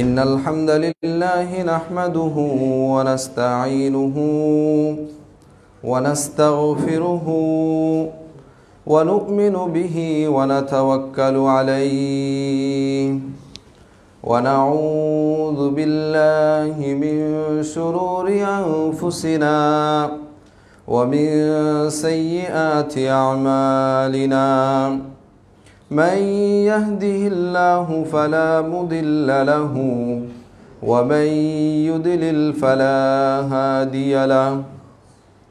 إن الحمد لله نحمده ونستعينه ونستغفره ونؤمن به ونتوكل عليه ونعوذ بالله من شرور أنفسنا ومن سيئات أعمالنا من يهده الله فلا مضل له ومن يضلل فلا هادي له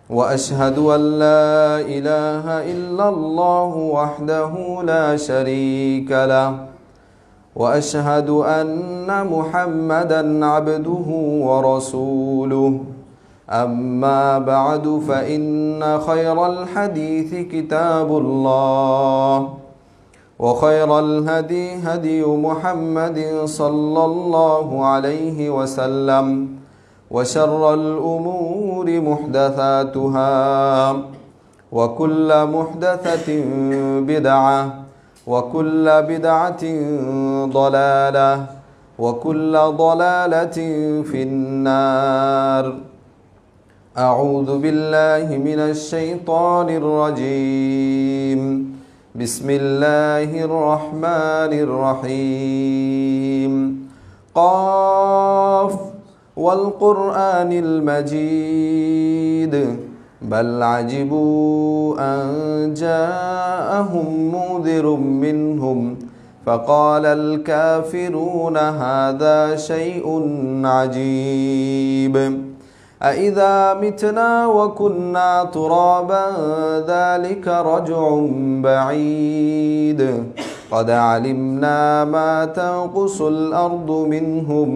وأشهد أن لا إله إلا الله وحده لا شريك له وأشهد أن محمدا عبده ورسوله أما بعد فإن خير الحديث كتاب الله وخير الهدي هدي محمد صلى الله عليه وسلم وشر الأمور محدثاتها وكل محدثة بدعة وكل بدعة ضلالة وكل ضلالة في النار أعوذ بالله من الشيطان الرجيم بسم الله الرحمن الرحيم قاف والقرآن المجيد بل عجبوا أن جاءهم منذر منهم فقال الكافرون هذا شيء عجيب أإذا متنا وكنا ترابا ذلك رجع بعيد قد علمنا ما تنقص الأرض منهم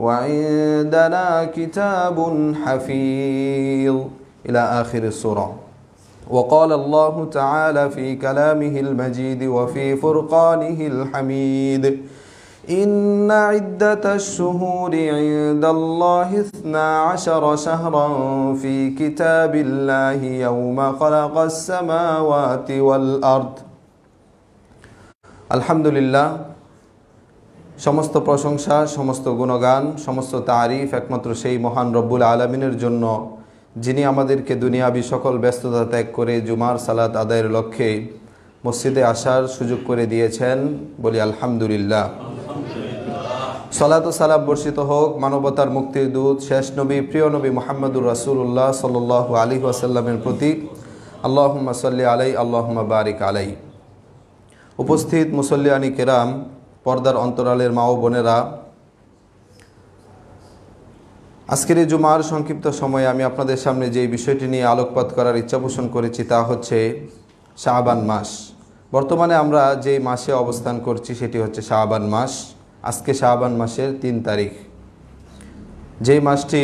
وعندنا كتاب حفيظ إلى آخر السورة. وقال الله تعالى في كلامه المجيد وفي فرقانه الحميد إن عدة الشهور عند الله 12 شهرا في كتاب الله يوم خلق السماوات والأرض. আলহামদুলিল্লাহ, সমস্ত প্রশংসা, সমস্ত গুণগান, সমস্ত তারিফ একমাত্র সেই মহান রব্বুল আলামিনের জন্য, যিনি আমাদেরকে দুনিয়াবি সকল ব্যস্ততা ত্যাগ করে জুমার সালাত আদায়ের লক্ষ্যে মসজিদে আসার সুযোগ করে দিয়েছেন। বলি আলহামদুলিল্লাহ। সালাত ও সালাম বর্ষিত হোক মানবতার মুক্তির দূত শেষ নবী প্রিয় নবী মুহাম্মদুর রাসূলুল্লাহ সাল্লাল্লাহু আলাইহি ওয়াসাল্লামের প্রতি। আল্লাহুম্মা সাল্লি আলাইহি আল্লাহুম্মা বারিক আলাইহি। উপস্থিত মুসল্লিয়ানি কেরাম, পর্দার অন্তরালের মা ও বোনেরা, আজকের এই জুমার সংক্ষিপ্ত সময়ে আমি আপনাদের সামনে যে বিষয়টি নিয়ে আলোকপাত করার ইচ্ছা পোষণ করেছি তা হচ্ছে শাবান মাস। বর্তমানে আমরা যে মাসে অবস্থান করছি সেটি হচ্ছে শাবান মাস। আজকে শাবান মাসের 3 তারিখ, যেই মাসটি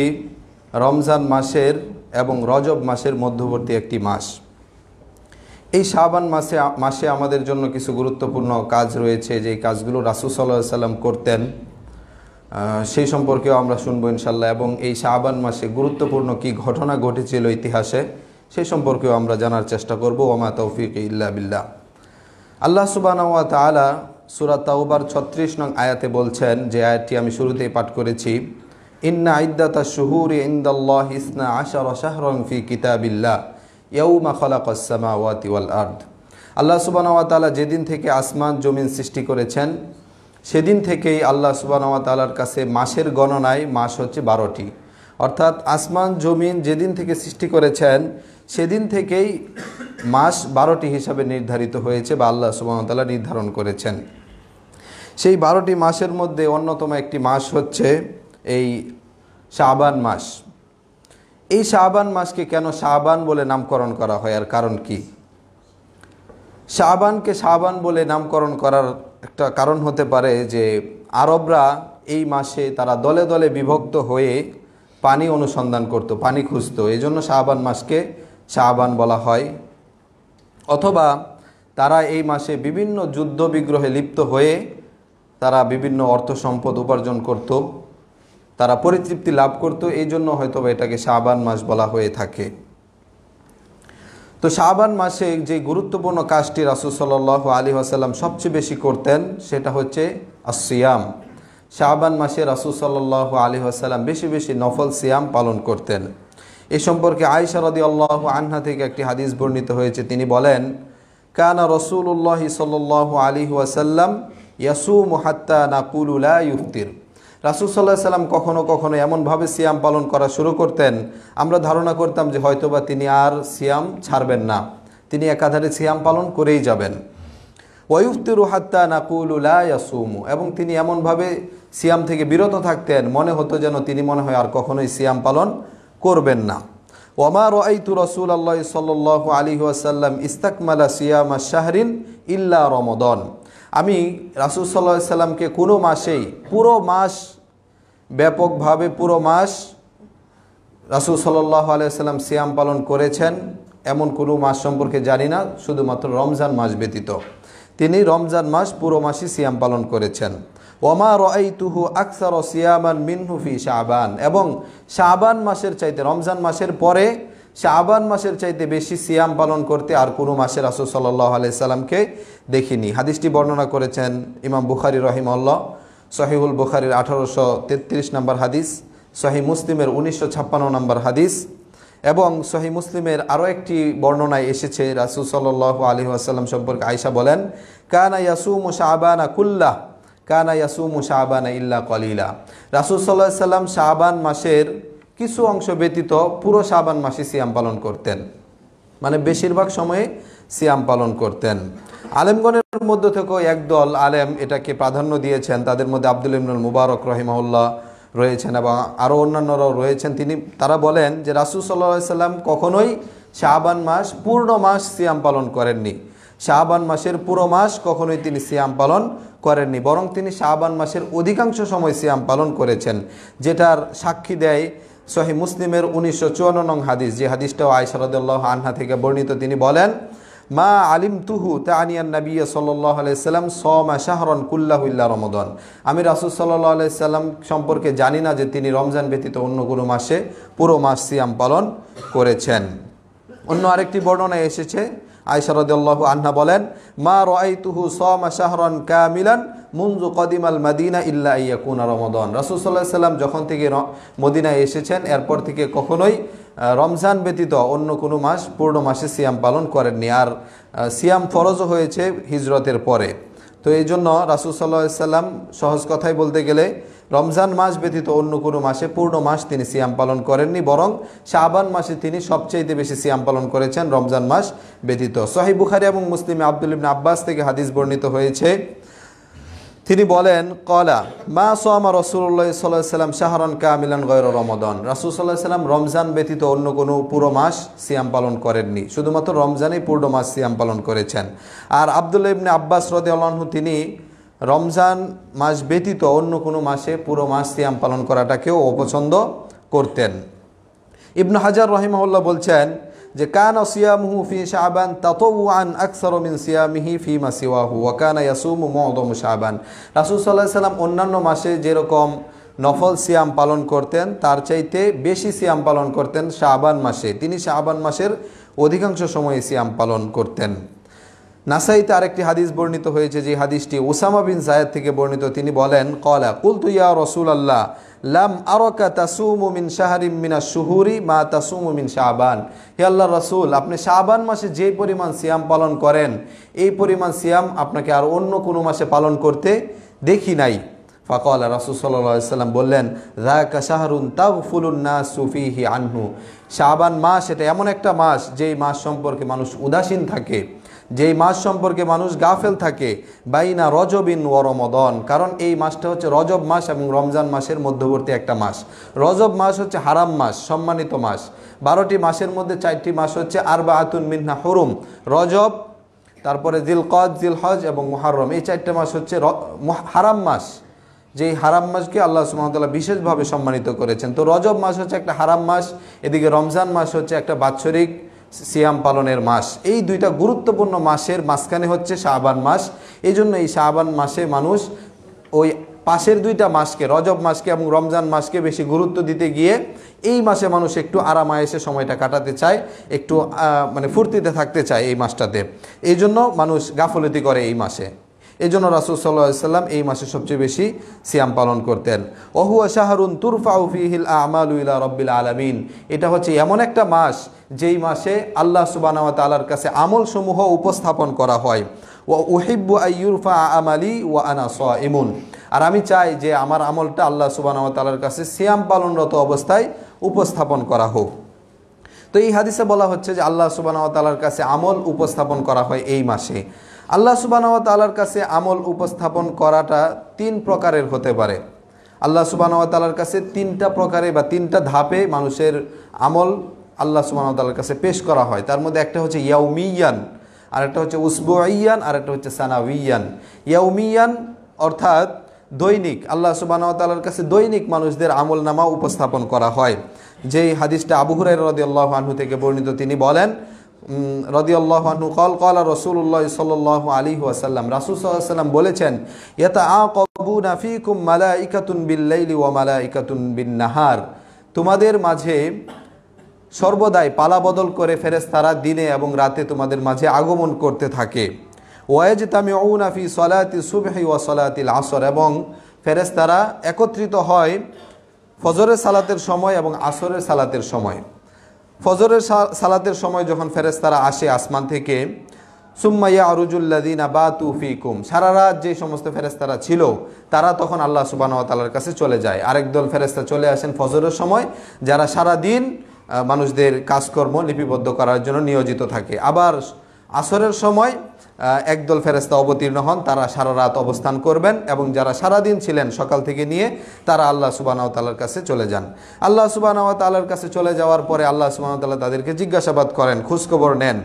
রমজান মাসের এবং রজব মাসের মধ্যবর্তী একটি মাস। এই শাবান মাসে আমাদের জন্য কিছু গুরুত্বপূর্ণ কাজ রয়েছে, যেই কাজগুলো রাসূল সাল্লাল্লাহু আলাইহি ওয়াসাল্লাম করতেন, সেই সম্পর্কেও আমরা শুনবো ইনশাল্লাহ। এবং এই শাবান মাসে গুরুত্বপূর্ণ কি ঘটনা ঘটেছিল ইতিহাসে, সেই সম্পর্কেও আমরা জানার চেষ্টা করব। ওমা তৌফিক ইল্লা বিল্লাহ। আল্লাহ সুবহানাহু ওয়া তাআলা সূরা তাওবার 36 নং আয়াতে বলছেন, যে আয়াতটি আমি শুরুতেই পাঠ করেছি, ইন্না ইদ্দাতাশ শুহুরি ইনদাল্লাহি 12 শাহরান ফি কিতাবিল্লাহ ইয়াউমা খালাকাস সামাওয়াতি ওয়াল আরদ। আল্লাহ সুবহানাহু ওয়া তাআলা যেদিন থেকে আসমান জমিন সৃষ্টি করেছেন সেদিন থেকেই আল্লাহ সুবহানাহু ওয়া তাআলার কাছে মাসের গণনায় মাস হচ্ছে 12টি। অর্থাৎ আসমান জমিন যেদিন থেকে সৃষ্টি করেছেন সেদিন থেকেই মাস 12টি হিসাবে নির্ধারিত হয়েছে বা আল্লাহ সুবহানাহু ওয়া তাআলা নির্ধারণ করেছেন। সেই 12টি মাসের মধ্যে অন্যতম একটি মাস হচ্ছে এই শাবান মাস। এই শাবান মাসকে কেন শাবান বলে নামকরণ করা হয়, আর কারণ কি? শাবানকে শাবান বলে নামকরণ করার একটা কারণ হতে পারে যে আরবরা এই মাসে তারা দলে দলে বিভক্ত হয়ে পানি অনুসন্ধান করত, পানি খুঁজত, এই জন্য শাবান মাসকে শাবান বলা হয়। অথবা তারা এই মাসে বিভিন্ন যুদ্ধ বিগ্রহে লিপ্ত হয়ে তারা বিভিন্ন অর্থ সম্পদ উপার্জন করত, তারা পরিতৃপ্তি লাভ করত, এই জন্য হয়তো এটাকে শাবান মাস বলা হয়ে থাকে। তো শাবান মাসে যে গুরুত্বপূর্ণ কাজটি রাসূল সাল্লাল্লাহু আলাইহি ওয়াসাল্লাম সবচেয়ে বেশি করতেন সেটা হচ্ছে আসিয়াম। শাবান মাসে রাসূল সাল্লাল্লাহু আলাইহি ওয়াসাল্লাম বেশি বেশি নফল সিয়াম পালন করতেন। এই সম্পর্কে আয়েশা রাদিয়াল্লাহু আনহা থেকে একটি হাদিস বর্ণিত হয়েছে। তিনি বলেন, কানা রাসূলুল্লাহি সাল্লাল্লাহু আলাইহি ওয়াসাল্লাম ইয়াসুমু হাত্তা নাকুলু লা ইফতির। রাসূল সাল্লাল্লাহু আলাইহি ওয়াসাল্লাম কখনো কখনো এমনভাবে সিয়াম পালন করা শুরু করতেন, আমরা ধারণা করতাম যে হয়তোবা তিনি আর সিয়াম ছাড়বেন না, তিনি একাধারে সিয়াম পালন করেই যাবেন। ওয়াইফতিরু হাত্তা নাকুলু লা ইয়াসুমু, এবং তিনি এমনভাবে সিয়াম থেকে বিরত থাকতেন, মনে হতো যেন তিনি মনে হয় আর কখনোই সিয়াম পালন করবেন না। ওমা রাআইতু রাসূলুল্লাহ সাল্লাল্লাহু আলাইহি ওয়াসাল্লাম ইস্তাকমালা সিয়ামা শাহরিন ইল্লা রমাদান। আমি রাসূল সাল্লাল্লাহু আলাইহি সাল্লামকে কোনো মাসেই পুরো মাস ব্যাপকভাবে পুরো মাস রাসূল সাল্লাল্লাহু আলাইহি ওয়াসাল্লাম সিয়াম পালন করেছেন এমন কোনো মাস সম্পর্কে জানি না, শুধুমাত্র রমজান মাস ব্যতীত। তিনি রমজান মাস পুরো মাসই সিয়াম পালন করেছেন। ওমা রাআইতুহু আকসার সিয়ামান মিনহু ফি শাবান, এবং শাবান মাসের চাইতে, রমজান মাসের পরে শাবান মাসের চাইতে বেশি সিয়াম পালন করতে আর কোনো মাসে রাসূল সাল্লাল্লাহু আলাইহি সাল্লামকে দেখিনি। হাদিসটি বর্ণনা করেছেন ইমাম বুখারী রাহিমাহুল্লাহ, সহিহুল বুখারীর 1833 নম্বর হাদিস, সহিহ মুসলিমের 1956 নম্বর হাদিস, এবং সহিহ মুসলিমের আরও একটি বর্ণনায় এসেছে রাসূল সাল্লাল্লাহু আলাইহি ওয়াসাল্লাম সম্পর্কে আয়েশা বলেন, কানা ইয়াসুমু শাবানা কুল্লাহ কানা ইয়াসুমু শাবানা ইল্লা কলিলা। রাসূল সাল্লাল্লাহু আলাইহি ওয়াসাল্লাম শাবান মাসের কিছু অংশ ব্যতীত পুরো শাবান মাসে সিয়াম পালন করতেন, মানে বেশিরভাগ সময়ে সিয়াম পালন করতেন। আলেমগণের মধ্যে থেকেও একদল আলেম এটাকে প্রাধান্য দিয়েছেন, তাদের মধ্যে আব্দুল্লাহ ইবনুল মুবারক রাহিমাহুল্লাহ রয়েছেন এবং আরও অন্যান্যরাও রয়েছেন। তারা বলেন যে রাসূল সাল্লাল্লাহু আলাইহি ওয়াসাল্লাম কখনোই শাবান মাস পূর্ণ মাস সিয়াম পালন করেননি, শাবান মাসের পুরো মাস কখনোই তিনি সিয়াম পালন করেননি, বরং তিনি শাবান মাসের অধিকাংশ সময় সিয়াম পালন করেছেন, যেটার সাক্ষী দেয় সহিহ মুসলিমের 1954 নং হাদিস, যে হাদিসটাও আয়েশা রাদিয়াল্লাহু আনহা থেকে বর্ণিত। তিনি বলেন, মা আলিমতুহু তানিয়ান নবী সাল্লাল্লাহু আলাইহি সাল্লাম সামা শাহরান কুল্লাহু ইল্লা রমাদান। আমি রাসূল সাল্লাল্লাহু আলাইহি সাল্লাম সম্পর্কে জানি না যে তিনি রমজান ব্যতীত অন্য কোনো মাসে পুরো মাস সিয়াম পালন করেছেন। অন্য আরেকটি বর্ণনায় এসেছে, আয়েশা রাদিয়াল্লাহু আনহা বলেন, মা রাআইতুহু সামা শাহরান কামিলান মুনযু কদিমাল মাদিনা ইল্লা ইয়াকুনা রমাদান। রাসূল সাল্লাল্লাহু আলাইহি সাল্লাম যখন থেকে মদিনায় এসেছেন এরপর থেকে কখনোই রমজান ব্যতীত অন্য কোনো মাস পূর্ণ মাসে সিয়াম পালন করেননি, আর সিয়াম ফরজও হয়েছে হিজরতের পরে। তো এই জন্য রাসূল সাল্লাল্লাহু আলাইহি সাল্লাম সহজ কথায় বলতে গেলে রমজান মাস ব্যতীত অন্য কোনো মাসে পূর্ণ মাস তিনি সিয়াম পালন করেননি, বরং শাবান মাসে তিনি সবচেয়ে বেশি সিয়াম পালন করেছেন রমজান মাস ব্যতীত। সহিহ বুখারী এবং মুসলিমে আব্দুল্লাহ ইবনে আব্বাস থেকে হাদিস বর্ণিত হয়েছে, তিনি বলেন, ক্বালা মা সামা রাসূলুল্লাহ সাল্লাল্লাহু আলাইহি ওয়াসাল্লাম শাহরান কামিলান গায়রা রমাদান। রাসূল সাল্লাল্লাহু আলাইহি ওয়াসাল্লাম রমজান ব্যতীত অন্য কোনো পুরো মাস সিয়াম পালন করেননি, শুধুমাত্র রমজানেই পূর্ণ মাস সিয়াম পালন করেছেন। আর আব্দুল্লাহ ইবনে আব্বাস রাদিয়াল্লাহু আনহু তিনি রমজান মাস ব্যতীত অন্য কোনো মাসে পুরো মাস সিয়াম পালন করাটাকেও অপছন্দ করতেন। ইবনে হাজার রাহিমাহুল্লাহ বলছেন যে কানা সিয়ামুহু ফি শাবান তাতাওউআন আকসারু মিন সিয়ামিহি ফিমা সিওয়াহু ওয়া কানা ইয়াসুমু মু'যামু শাবান। রাসূল সাল্লাল্লাহু আলাইহি সাল্লাম অন্যান্য মাসে যেরকম নফল সিয়াম পালন করতেন তার চাইতে বেশি সিয়াম পালন করতেন শাবান মাসে, তিনি শাবান মাসের অধিকাংশ সময়ে সিয়াম পালন করতেন। নাসাইতে আরেকটি হাদিস বর্ণিত হয়েছে, যে হাদিসটি উসামা বিন যায়েদ থেকে বর্ণিত। তিনি বলেন, ক্বালা কুলতু ইয়া রাসূলুল্লাহ লাম আরাকা তাসুমু মিন শাহরিন মিনাশ শুহুরি মা তাসুমু মিন শাবান। হে আল্লাহর রাসূল, আপনি শাবান মাসে যে পরিমাণ সিয়াম পালন করেন এই পরিমাণ সিয়াম আপনাকে আর অন্য কোনো মাসে পালন করতে দেখি নাই। ফাকালা, রাসূল সাল্লাল্লাহু আলাইহি সাল্লাম বললেন, যাকা শাহরুন তাগফুলুন নাসু ফীহি আনহু। শাবান মাস এটা এমন একটা মাস যেই মাস সম্পর্কে মানুষ উদাসীন থাকে, যেই মাস সম্পর্কে মানুষ গাফেল থাকে, বাইনা রজবিন ওয়া রমাদান। কারণ এই মাসটা হচ্ছে রজব মাস এবং রমজান মাসের মধ্যবর্তী একটা মাস। রজব মাস হচ্ছে হারাম মাস, সম্মানিত মাস। 12টি মাসের মধ্যে 4টি মাস হচ্ছে আরবাআতুন মিনহা হুরুম, রজব, তারপরে জিলকদ, জিলহজ এবং মুহররম। এই 4টা মাস হচ্ছে হারাম মাস, যেই হারাম মাসকে আল্লাহ সুবহানাহু ওয়া তাআলা বিশেষভাবে সম্মানিত করেছেন। তো রজব মাস হচ্ছে একটা হারাম মাস, এদিকে রমজান মাস হচ্ছে একটা বাৎসরিক সিয়াম পালনের মাস। এই দুইটা গুরুত্বপূর্ণ মাসের মাঝখানে হচ্ছে শাবান মাস। এই জন্য এই শাবান মাসে মানুষ ওই পাশের দুইটা মাসকে, রজব মাসকে এবং রমজান মাসকে বেশি গুরুত্ব দিতে গিয়ে এই মাসে মানুষ একটু আরামায়েশে সময়টা কাটাতে চায়, একটু মানে ফুর্তিতে থাকতে চায় এই মাসটাতে। এই জন্য মানুষ গাফলতি করে এই মাসে। এই জন্য রাসূল সাল্লাল্লাহু আলাইহি সাল্লাম এই মাসে সবচেয়ে বেশি সিয়াম পালন করতেন। ওহুয়া শাহরুন তুরফাউ ফিহিল আমালু ইলা রাব্বিল আলামিন, এটা হচ্ছে এমন একটা মাস যেই মাসে আল্লাহ সুবহানাহু ওয়া তাআলার কাছে আমলসমূহ উপস্থাপন করা হয়। ওয়া উহিব্বু আইয়ুরফা আমালি ওয়া আনা সাইমুন, আর আমি চাই যে আমার আমলটা আল্লাহ সুবহানাহু ওয়া তাআলার কাছে সিয়াম পালনরত অবস্থায় উপস্থাপন করা হোক। তো এই হাদিসে বলা হচ্ছে যে আল্লাহ সুবহানাহু ওয়া তাআলার কাছে আমল উপস্থাপন করা হয় এই মাসে। আল্লাহ সুবহানাহু ওয়া তাআলার কাছে আমল উপস্থাপন করাটা 3 প্রকারের হতে পারে। আল্লাহ সুবহানাহু ওয়া তাআলার কাছে 3টা প্রকারে বা 3টা ধাপে মানুষের আমল আল্লাহ সুবহানাহু ওয়া তাআলার কাছে পেশ করা হয়। তার মধ্যে একটা হচ্ছে ইয়াউমিয়ান, আরেকটা হচ্ছে উসবুইয়ান, আরেকটা হচ্ছে সানাউইয়ান। ইয়াউমিয়ান অর্থাৎ দৈনিক, আল্লাহ সুবহানাহু ওয়া তাআলার কাছে দৈনিক মানুষদের আমলনামা উপস্থাপন করা হয়। যেই হাদিসটা আবু হুরায়রা রাদিয়াল্লাহু আনহু থেকে বর্ণিত, তিনি বলেন রাদিয়াল্লাহু আনহু ক্বালা রাসূলুল্লাহ সাল্লাল্লাহু আলাইহি ওয়াসাল্লাম, রাসূল সাল্লাল্লাহু আলাইহি ওয়াসাল্লাম বলেছেন, ইয়াতাআকাবুনা ফীকুম মালাইকাতুন বিল-লাইলি ওয়া মালাইকাতুন বিন-নাহার, তোমাদের মাঝে সর্বদাই পালা বদল করে ফেরেশতারা দিনে এবং রাতে তোমাদের মাঝে আগমন করতে থাকে। ওয়াজতামিউনা ফি সলাতি সুবহি ওয়া সলাতিল আসর, এবং ফেরেশতারা একত্রিত হয় ফজরের সালাতের সময় এবং আসরের সালাতের সময়। ফজরের সালাতের সময় যখন ফেরেশতারা আসে আসমান থেকে, সুম্মা ইয়ারুজুল্লাযিনা বাতু ফীকুম, সারা রাত যে সমস্ত ফেরেশতারা ছিল তারা তখন আল্লাহ সুবহানাহু ওয়া তাআলার কাছে চলে যায়। আরেক দল ফেরেশতা চলে আসেন ফজরের সময়, যারা সারা দিন মানুষদের কাজকর্ম লিপিবদ্ধ করার জন্য নিয়োজিত থাকে। আবার আসরের সময় একদল ফেরেশতা অবতীর্ণ হন, তারা সারা রাত অবস্থান করবেন, এবং যারা সারা দিন ছিলেন সকাল থেকে নিয়ে তারা আল্লাহ সুবহানাহু ওয়া তাআলার কাছে চলে যান। আল্লাহ সুবহানাহু ওয়া তাআলার কাছে চলে যাওয়ার পরে আল্লাহ সুবহানাহু ওয়া তাআলা তাদেরকে জিজ্ঞাসাবাদ করেন, খোঁজখবর নেন।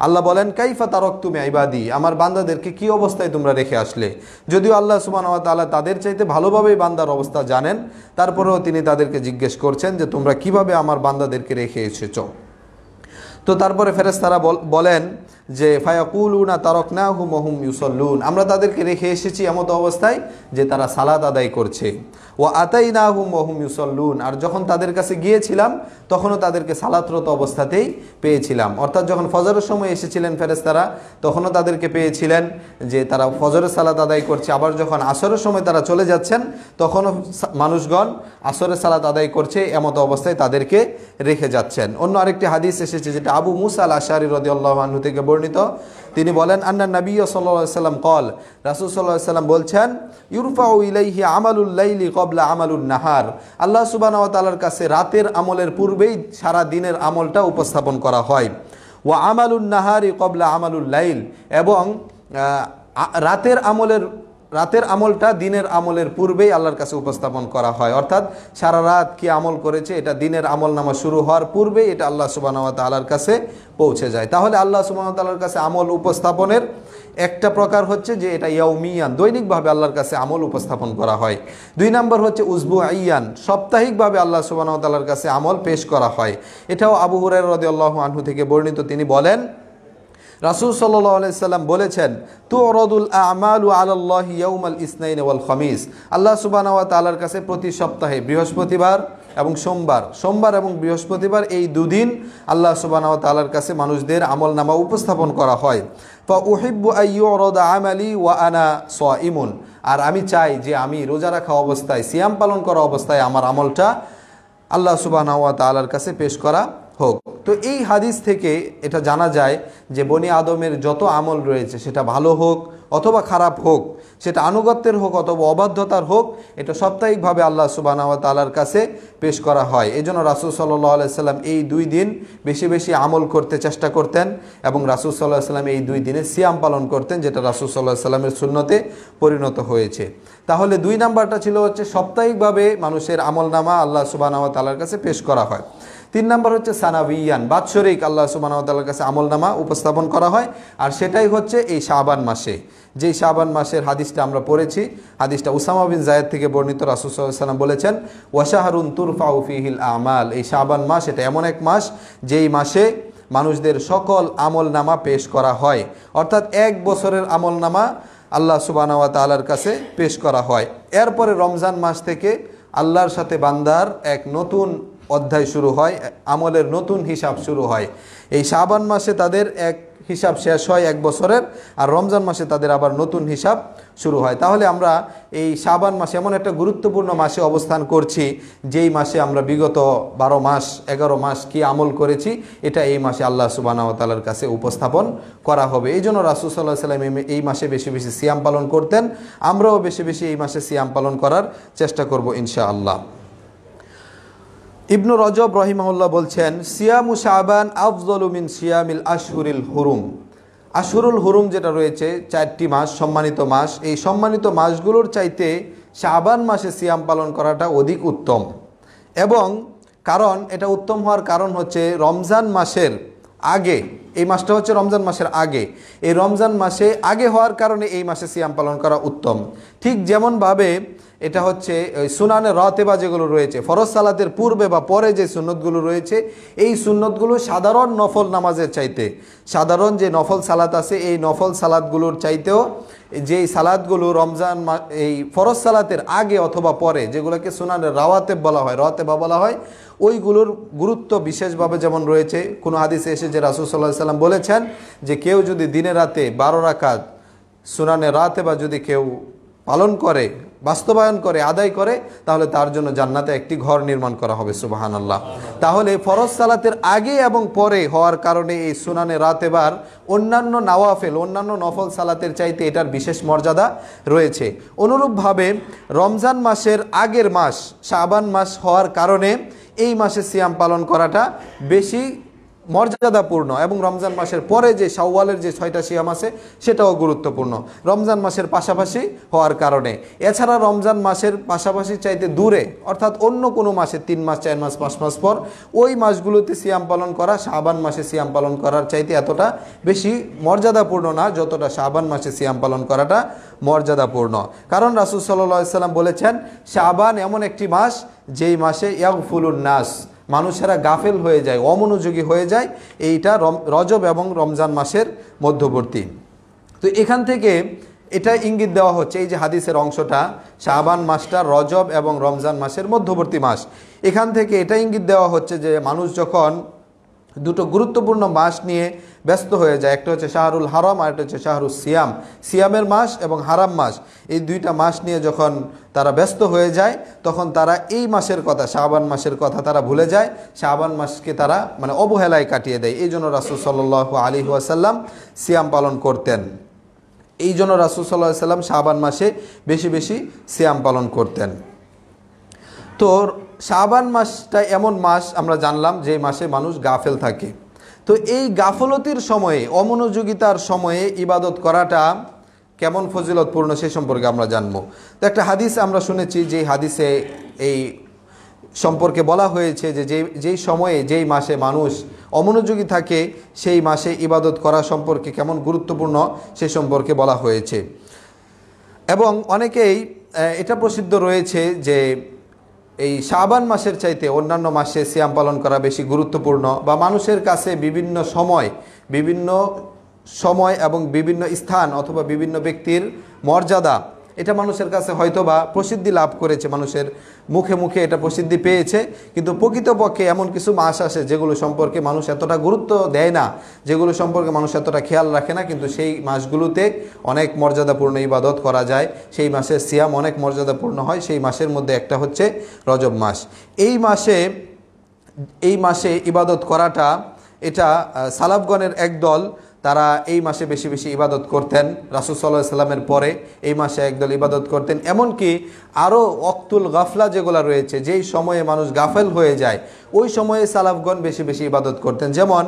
আল্লাহ বলেন, কাইফা তারাকতুম ইবাদি, আমার বান্দাদেরকে কি অবস্থায় তোমরা রেখে আসলে। যদিও আল্লাহ সুবহানাহু ওয়া তাআলা তাদের চাইতে ভালোভাবেই বান্দার অবস্থা জানেন, তারপরেও তিনি তাদেরকে জিজ্ঞেস করছেন যে তোমরা কিভাবে আমার বান্দাদেরকে রেখে এসেছো। তো তারপরে ফেরেশতারা বলেন যে ফায়াকুলুনা তারাকনাহুম ওয়া হুম ইউসাল্লুন, আমরা তাদেরকে রেখে এসেছি এমত অবস্থায় যে তারা সালাত আদায় করছে। ওয়া আতাইনাহুম ওয়া হুম ইউসাল্লুন, আর যখন তাদের কাছে গিয়েছিলাম তখনও তাদেরকে সালাতরত অবস্থাতেই পেয়েছিলাম। অর্থাৎ যখন ফজরের সময় এসেছিলেন ফেরেশতারা তখনও তাদেরকে পেয়েছিলেন যে তারা ফজরের সালাত আদায় করছে। আবার যখন আসরের সময় তারা চলে যাচ্ছেন তখনও মানুষগণ আসরের সালাত আদায় করছে, এমত অবস্থায় তাদেরকে রেখে যাচ্ছেন। অন্য আরেকটি হাদিস এসেছে যেটা আবু মুসা আল আশআরী রাদিয়াল্লাহু আনহু থেকে বর্ণিত, তিনি বলেন আন্না নবী সাল্লাল্লাহু আলাইহি ওয়াসাল্লাম ক্বাল, রাসূল সাল্লাল্লাহু আলাইহি ওয়াসাল্লাম বলছেন, ইউরফাউ ইলাইহি আমালুল লাইলি ক্বাবলা আমালুন নাহার, আল্লাহ সুবহানাহু ওয়া তাআলার কাছে রাতের আমলের পূর্বেই সারা দিনের আমলটা উপস্থাপন করা হয়। ওয়া আমালুন নাহারি ক্বাবলা আমালুল লাইল, এবং রাতের আমলটা দিনের আমলের পূর্বেই আল্লাহর কাছে উপস্থাপন করা হয়। অর্থাৎ সারা রাত কি আমল করেছে এটা দিনের আমল নামা শুরু হওয়ার পূর্বেই এটা আল্লাহ সুবহানাহু ওয়া তাআলার কাছে পৌঁছে যায়। তাহলে আল্লাহ সুবহানাহু ওয়া তাআলার কাছে আমল উপস্থাপনের একটা প্রকার হচ্ছে যে এটা ইয়াউমিয়ান, দৈনিকভাবে আল্লাহর কাছে আমল উপস্থাপন করা হয়। 2 নম্বর হচ্ছে উসবুইয়ান, সাপ্তাহিকভাবে আল্লাহ সুবহানাহু ওয়া তাআলার কাছে আমল পেশ করা হয়। এটাও আবু হুরায়রা রাদিয়াল্লাহু আনহু থেকে বর্ণিত, তিনি বলেন রাসূল সাল্লাল্লাহু আলাইহি সাল্লাম বলেছেন, তুরাদুল আমালু আলাল্লাহি ইয়াউমাল ইসনাইন ওয়াল খামিস, আল্লাহ সুবহানাহু ওয়া তাআলার কাছে প্রতি সপ্তাহে বৃহস্পতিবার এবং সোমবার এবং বৃহস্পতিবার এই দুদিন আল্লাহ সুবহানাহু ওয়া তাআলার কাছে মানুষদের আমলনামা উপস্থাপন করা হয়। ফা উহিব্বু আইয়ুরাদা আমালি ওয়া আনা সাইমুন, আর আমি চাই যে আমি রোজা রাখা অবস্থায়, সিয়াম পালন করা অবস্থায় আমার আমলটা আল্লাহ সুবহানাহু ওয়া তাআলার কাছে পেশ করা হোক। তো এই হাদিস থেকে এটা জানা যায় যে বনি আদমের যত আমল রয়েছে সেটা ভালো হোক অথবা খারাপ হোক, সেটা আনুগত্যের হোক অথবা অবাধ্যতার হোক, এটা সাপ্তাহিকভাবে আল্লাহ সুবহানাহু ওয়া তাআলার কাছে পেশ করা হয়। এই জন্য রাসূল সাল্লাল্লাহু আলাইহি সাল্লাম এই 2 দিন বেশি বেশি আমল করতে চেষ্টা করতেন, এবং রাসূল সাল্লাল্লাহু আলাইহি সাল্লাম এই 2 দিনে সিয়াম পালন করতেন, যেটা রাসূল সাল্লাল্লাহু আলাইহি সাল্লামের সুন্নতে পরিণত হয়েছে। তাহলে 2 নাম্বারটা ছিল হচ্ছে সাপ্তাহিকভাবে মানুষের আমলনামা আল্লাহ সুবহানাহু ওয়া তাআলার কাছে পেশ করা হয়। 3 নম্বর হচ্ছে সানাবিয়ান, বাৎসরিক আল্লাহ সুবহানাহু ওয়া তাআলার কাছে আমলনামা উপস্থাপন করা হয়, আর সেটাই হচ্ছে এই শাবান মাসে। যেই শাবান মাসের হাদিসটা আমরা পড়েছি, হাদিসটা উসামা বিন যায়েদ থেকে বর্ণিত, রাসূল সাল্লাল্লাহু আলাইহি ওয়াসাল্লাম বলেছেন, ওয়া শাহরুন তুরফাউ ফীহিল আমাল, এই শাবান মাস এটা এমন এক মাস যেই মাসে মানুষদের সকল আমলনামা পেশ করা হয়। অর্থাৎ 1 বছরের আমলনামা আল্লাহ সুবহানাহু ওয়া তাআলার কাছে পেশ করা হয়। এরপরে রমজান মাস থেকে আল্লাহর সাথে বান্দার এক নতুন অধ্যায় শুরু হয়, আমলের নতুন হিসাব শুরু হয়। এই শাবান মাসে তাদের এক হিসাব শেষ হয় 1 বছরের, আর রমজান মাসে তাদের আবার নতুন হিসাব শুরু হয়। তাহলে আমরা এই শাবান মাসে এমন একটা গুরুত্বপূর্ণ মাসে অবস্থান করছি, যেই মাসে আমরা বিগত 12 মাস 11 মাস কি আমল করেছি এটা এই মাসে আল্লাহ সুবহানাহু ওয়া তাআলার কাছে উপস্থাপন করা হবে। এই জন্য রাসূল সাল্লাল্লাহু আলাইহি ওয়াসাল্লাম এই মাসে বেশি বেশি সিয়াম পালন করতেন। আমরাও বেশি বেশি এই মাসে সিয়াম পালন করার চেষ্টা করব ইনশাআল্লাহ। ইবনু রজব রহিমাহুল্লাহ বলছেন, সিয়ামু শাবান আফযলু মিন সিয়ামিল আশহুরিল হুরুম। আশহুরুল হুরুম যেটা রয়েছে 4টি মাস, সম্মানিত মাস, এই সম্মানিত মাসগুলোর চাইতে শাবান মাসে সিয়াম পালন করাটা অধিক উত্তম। এবং কারণ এটা উত্তম হওয়ার কারণ হচ্ছে রমজান মাসের আগে, এই মাসটা হচ্ছে রমজান মাসের আগে, এই রমজান মাসে আগে হওয়ার কারণে এই মাসে সিয়াম পালন করা উত্তম। ঠিক যেমনভাবে এটা হচ্ছে ওই সুনানে রাতেবা যেগুলো রয়েছে, ফরজ সালাতের পূর্বে বা পরে যে সুন্নতগুলো রয়েছে, এই সুন্নতগুলো সাধারণ নফল নামাজের চাইতে, সাধারণ যে নফল সালাত আছে এই নফল সালাতগুলোর চাইতেও যেই সালাতগুলো রমজান এই ফরজ সালাতের আগে অথবা পরে, যেগুলোকে সুনানে রাওয়াতেব বলা হয়, রাতেবা বলা হয়, ওইগুলোর গুরুত্ব বিশেষভাবে যেমন রয়েছে। কোনো হাদিসে এসে যে রাসূল সাল্লাল্লাহু আলাইহি ওয়াসাল্লাম বলেছেন যে কেউ যদি দিনে রাতে 12 রাকাত সুনানে রাতেবা যদি কেউ পালন করে, বাস্তবায়ন করে, আদায় করে, তাহলে তার জন্য জান্নাতে একটি ঘর নির্মাণ করা হবে। সুবহানাল্লাহ। তাহলে ফরজ সালাতের আগে এবং পরে হওয়ার কারণে এই সুনানে রাতেবার অন্যান্য নওয়াফিল, অন্যান্য নফল সালাতের চাইতে এটার বিশেষ মর্যাদা রয়েছে। অনুরূপভাবে রমজান মাসের আগের মাস শাবান মাস হওয়ার কারণে এই মাসে সিয়াম পালন করাটা বেশি মর্যাদাপূর্ণ, এবং রমজান মাসের পরে যে শাওয়ালের যে 6টা সিয়াম আছে সেটাও গুরুত্বপূর্ণ রমজান মাসের পাশাপাশি হওয়ার কারণে। এছাড়া রমজান মাসের পাশাপাশি চাইতে দূরে, অর্থাৎ অন্য কোনো মাসে 3 মাস 4 মাস 5 মাস পর ওই মাসগুলোতে সিয়াম পালন করা শাবান মাসে সিয়াম পালন করার চাইতে এতটা বেশি মর্যাদাপূর্ণ না যতটা শাবান মাসে সিয়াম পালন করাটা মর্যাদাপূর্ণ। কারণ রাসূল সাল্লাল্লাহু আলাইহি ওয়াসাল্লাম বলেছেন, শাবান এমন একটি মাস যেই মাসে ইয়াগফুলুন নাস, মানুষেরা গাফেল হয়ে যায়, অমনোযোগী হয়ে যায়। এইটা রজব এবং রমজান মাসের মধ্যবর্তী। তো এখান থেকে এটা ইঙ্গিত দেওয়া হচ্ছে, এই যে হাদিসের অংশটা, শাবান মাসটা রজব এবং রমজান মাসের মধ্যবর্তী মাস, এখান থেকে এটা ইঙ্গিত দেওয়া হচ্ছে যে মানুষ যখন দুটো গুরুত্বপূর্ণ মাস নিয়ে ব্যস্ত হয়ে যায়, একটা হচ্ছে শাহরুল হারাম আর একটা হচ্ছে শাহরুল সিয়াম, সিয়ামের মাস এবং হারাম মাস, এই দুইটা মাস নিয়ে যখন তারা ব্যস্ত হয়ে যায় তখন তারা এই মাসের কথা, শাবান মাসের কথা তারা ভুলে যায়, শাবান মাসকে তারা মানে অবহেলায় কাটিয়ে দেয়। এই জন্য রাসূল সাল্লাল্লাহু আলাইহি ওয়াসাল্লাম সিয়াম পালন করতেন, এই জন্য রাসূল সাল্লাল্লাহু আলাইহি ওয়াসাল্লাম শাবান মাসে বেশি বেশি সিয়াম পালন করতেন। তো শাবান মাসটা এমন মাস আমরা জানলাম যে মাসে মানুষ গাফেল থাকে। তো এই গাফলতির সময়ে, অমনোযোগিতার সময়ে ইবাদত করাটা কেমন ফজিলতপূর্ণ সে সম্পর্কে আমরা জানবো। তো একটা হাদিস আমরা শুনেছি, যে হাদিসে এই সম্পর্কে বলা হয়েছে যে যেই সময়ে যেই মাসে মানুষ অমনোযোগী থাকে সেই মাসে ইবাদত করা সম্পর্কে কেমন গুরুত্বপূর্ণ সে সম্পর্কে বলা হয়েছে। এবং অনেকেই এটা প্রসিদ্ধ রয়েছে যে এই শাবান মাসের চাইতে অন্যান্য মাসে সিয়াম পালন করা বেশি গুরুত্বপূর্ণ, বা মানুষের কাছে বিভিন্ন সময় এবং বিভিন্ন স্থান অথবা বিভিন্ন ব্যক্তির মর্যাদা, এটা মানুষের কাছে হয়তোবা প্রসিদ্ধি লাভ করেছে, মানুষের মুখে মুখে এটা প্রসিদ্ধি পেয়েছে, কিন্তু প্রকৃতপক্ষে এমন কিছু মাস আসে যেগুলো সম্পর্কে মানুষ এতটা গুরুত্ব দেয় না, যেগুলো সম্পর্কে মানুষ এতটা খেয়াল রাখে না, কিন্তু সেই মাসগুলোতে অনেক মর্যাদাপূর্ণ ইবাদত করা যায়, সেই মাসের সিয়াম অনেক মর্যাদাপূর্ণ হয়। সেই মাসের মধ্যে একটা হচ্ছে রজব মাস। এই মাসে ইবাদত করাটা, এটা সালাফগণের একদল তারা এই মাসে বেশি বেশি ইবাদত করতেন, রাসূল সাল্লাল্লাহু আলাইহি সাল্লামের পরে এই মাসে একদল ইবাদত করতেন। এমনকি আরও ওয়াক্তুল গাফলা যেগুলো রয়েছে, যেই সময়ে মানুষ গাফেল হয়ে যায়, ওই সময়ে সালাফগণ বেশি বেশি ইবাদত করতেন। যেমন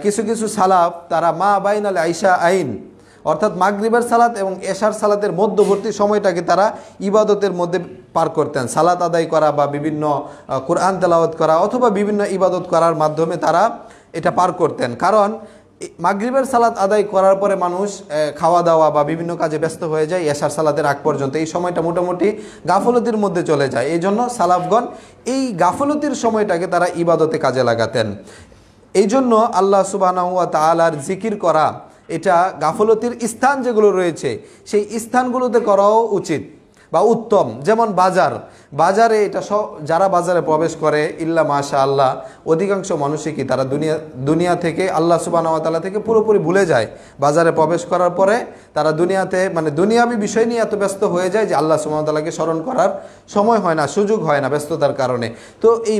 কিছু কিছু সালাফ তারা মা বাইনাল আইশা আইন, অর্থাৎ মাগরিবের সালাত এবং এশার সালাতের মধ্যবর্তী সময়টাকে তারা ইবাদতের মধ্যে পার করতেন, সালাত আদায় করা বা বিভিন্ন কোরআন তেলাওয়াত করা অথবা বিভিন্ন ইবাদত করার মাধ্যমে তারা এটা পার করতেন। কারণ মাগরিবের সালাত আদায় করার পরে মানুষ খাওয়া দাওয়া বা বিভিন্ন কাজে ব্যস্ত হয়ে যায় এশার সালাতের আগ পর্যন্ত, এই সময়টা মোটামুটি গাফলতির মধ্যে চলে যায়। এই জন্য সালাফগণ এই গাফলতির সময়টাকে তারা ইবাদতে কাজে লাগাতেন। এই জন্য আল্লাহ সুবহানাহু ওয়া তাআলার জিকির করা, এটা গাফলতির স্থান যেগুলো রয়েছে সেই স্থানগুলোতে করাও উচিত। বা উত্তম। যেমন বাজারে এটা যারা বাজারে প্রবেশ করে ইল্লা মাশা আল্লাহ, অধিকাংশ মানুষই কি তারা দুনিয়া থেকে আল্লাহ সুবহানাহু ওয়া তাআলা থেকে পুরোপুরি ভুলে যায়। বাজারে প্রবেশ করার পরে তারা দুনিয়াতে মানে দুনিয়াবি বিষয় নিয়ে এত ব্যস্ত হয়ে যায় যে আল্লাহ সুবহানাহু ওয়া তাআলাকে স্মরণ করার সময় হয় না, সুযোগ হয় না ব্যস্ততার কারণে। তো এই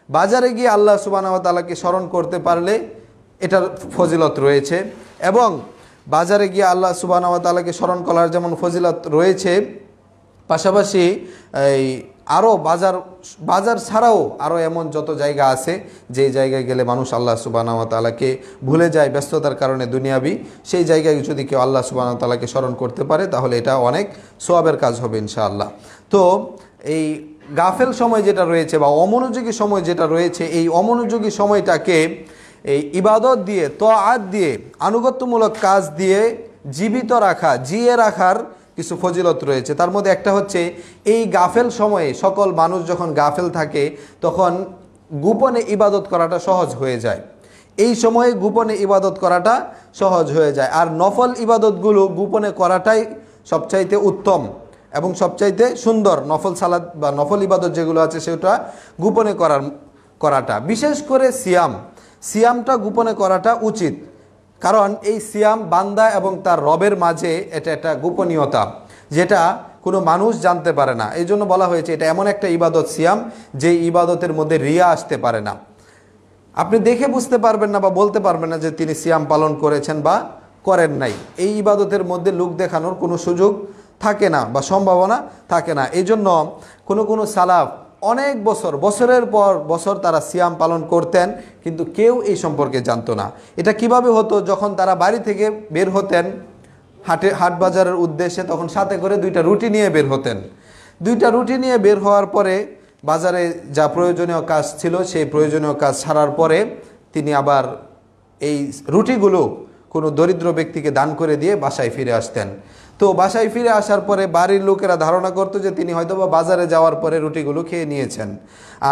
বাজারে গিয়ে আল্লাহ সুবহানাহু ওয়া তাআলাকে স্মরণ করতে পারলে এটার ফজিলত রয়েছে। এবং বাজারে গিয়ে আল্লাহ সুবহানাহু ওয়া তাআলাকে স্মরণ করার যেমন ফজিলত রয়েছে, পাশাপাশি এই আরও বাজার ছাড়াও আরও এমন যত জায়গা আছে যেই জায়গায় গেলে মানুষ আল্লাহ সুবহানাহু ওয়া তাআলাকে ভুলে যায় ব্যস্ততার কারণে দুনিয়াবি, সেই জায়গায় যদি কেউ আল্লাহ সুবহানাহু ওয়া তাআলাকে স্মরণ করতে পারে তাহলে এটা অনেক সওয়াবের কাজ হবে ইনশাআল্লাহ। তো এই গাফেল সময় যেটা রয়েছে বা অমনোযোগী সময় যেটা রয়েছে, এই অমনোযোগী সময়টাকে এই ইবাদত দিয়ে, তাআত দিয়ে, আনুগত্যমূলক কাজ দিয়ে জীবিত রাখা, জিয়ে রাখার কিছু ফজিলত রয়েছে। তার মধ্যে একটা হচ্ছে এই গাফেল সময়ে সকল মানুষ যখন গাফেল থাকে তখন গোপনে ইবাদত করাটা সহজ হয়ে যায়। এই সময়ে গোপনে ইবাদত করাটা সহজ হয়ে যায়। আর নফল ইবাদতগুলো গোপনে করাটাই সবচাইতে উত্তম এবং সবচাইতে সুন্দর। নফল সালাত বা নফল ইবাদত যেগুলো আছে সেটা গোপনে করাটা, বিশেষ করে সিয়ামটা গোপনে করাটা উচিত। কারণ এই সিয়াম বান্দা এবং তার রবের মাঝে এটা একটা গোপনীয়তা যেটা কোনো মানুষ জানতে পারে না। এই জন্য বলা হয়েছে এটা এমন একটা ইবাদত সিয়াম যে ইবাদতের মধ্যে রিয়া আসতে পারে না। আপনি দেখে বুঝতে পারবেন না বা বলতে পারবেন না যে তিনি সিয়াম পালন করেছেন বা করেন নাই। এই ইবাদতের মধ্যে লোক দেখানোর কোনো সুযোগ থাকে না বা সম্ভাবনা থাকে না। এই জন্য কোনো সালাফ অনেক বছরের পর বছর তারা সিয়াম পালন করতেন, কিন্তু কেউ এই সম্পর্কে জানতো না। এটা কিভাবে হতো? যখন তারা বাড়ি থেকে বের হতেন হাট বাজারের উদ্দেশ্যে, তখন সাথে করে 2টা রুটি নিয়ে বের হতেন। 2টা রুটি নিয়ে বের হওয়ার পরে বাজারে যা প্রয়োজনীয় কাজ ছিল সেই প্রয়োজনীয় কাজ ছাড়ার পরে তিনি আবার এই রুটিগুলো কোনো দরিদ্র ব্যক্তিকে দান করে দিয়ে বাসায় ফিরে আসতেন। তো বাসায় ফিরে আসার পরে বাড়ির লোকেরা ধারণা করতো যে তিনি হয়তোবা বাজারে যাওয়ার পরে রুটিগুলো খেয়ে নিয়েছেন।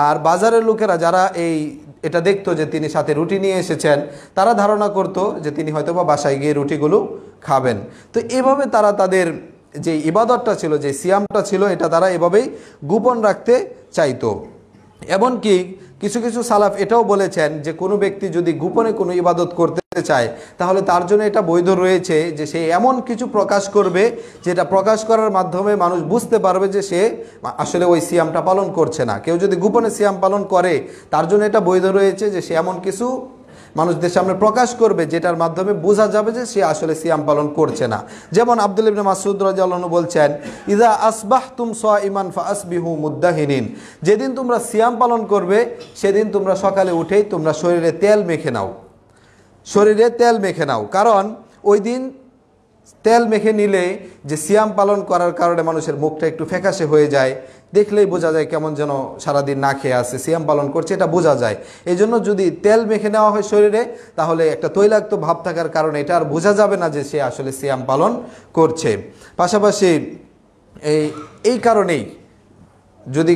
আর বাজারের লোকেরা যারা এটা দেখতো যে তিনি সাথে রুটি নিয়ে এসেছেন, তারা ধারণা করতো যে তিনি হয়তোবা বাসায় গিয়ে রুটিগুলো খাবেন। তো এভাবে তারা তাদের যে ইবাদতটা ছিল, যে সিয়ামটা ছিল, এটা তারা এভাবেই গোপন রাখতে চাইতো। এমনকি কিছু সালাফ এটাও বলেছেন যে কোনো ব্যক্তি যদি গোপনে কোনো ইবাদত করতে চায় তাহলে তার জন্য এটা বৈধ রয়েছে যে সে এমন কিছু প্রকাশ করবে যেটা প্রকাশ করার মাধ্যমে মানুষ বুঝতে পারবে যে সে আসলে ওই সিয়ামটা পালন করছে না। কেউ যদি গোপনে সিয়াম পালন করে তার জন্য এটা বৈধ রয়েছে যে সে এমন কিছু মানুষদের সামনে প্রকাশ করবে যেটার মাধ্যমে বোঝা যাবে যে সে আসলে সিয়াম পালন করছে না। যেমন আব্দুল্লাহ ইবনে মাসউদ রাদিয়াল্লাহু আনহু বলছেন, ইযা আসবাহতুম সাইমান ফাসবিহু মুদ্দাহিনিন, যেদিন তোমরা সিয়াম পালন করবে সেদিন তোমরা সকালে উঠেই তোমরা শরীরে তেল মেখে নাও। কারণ ওই দিন তেল মেখে নিলে যে সিয়াম পালন করার কারণে মানুষের মুখটা একটু ফ্যাকাশে হয়ে যায়, দেখলেই বোঝা যায় কেমন যেন সারাদিন না খেয়ে আছে, সিয়াম পালন করছে, এটা বোঝা যায়। এই জন্য যদি তেল মেখে নেওয়া হয় শরীরে তাহলে একটা তৈলাক্ত ভাব থাকার কারণে এটা আর বোঝা যাবে না যে সে আসলে সিয়াম পালন করছে। পাশাপাশি এই কারণেই যদি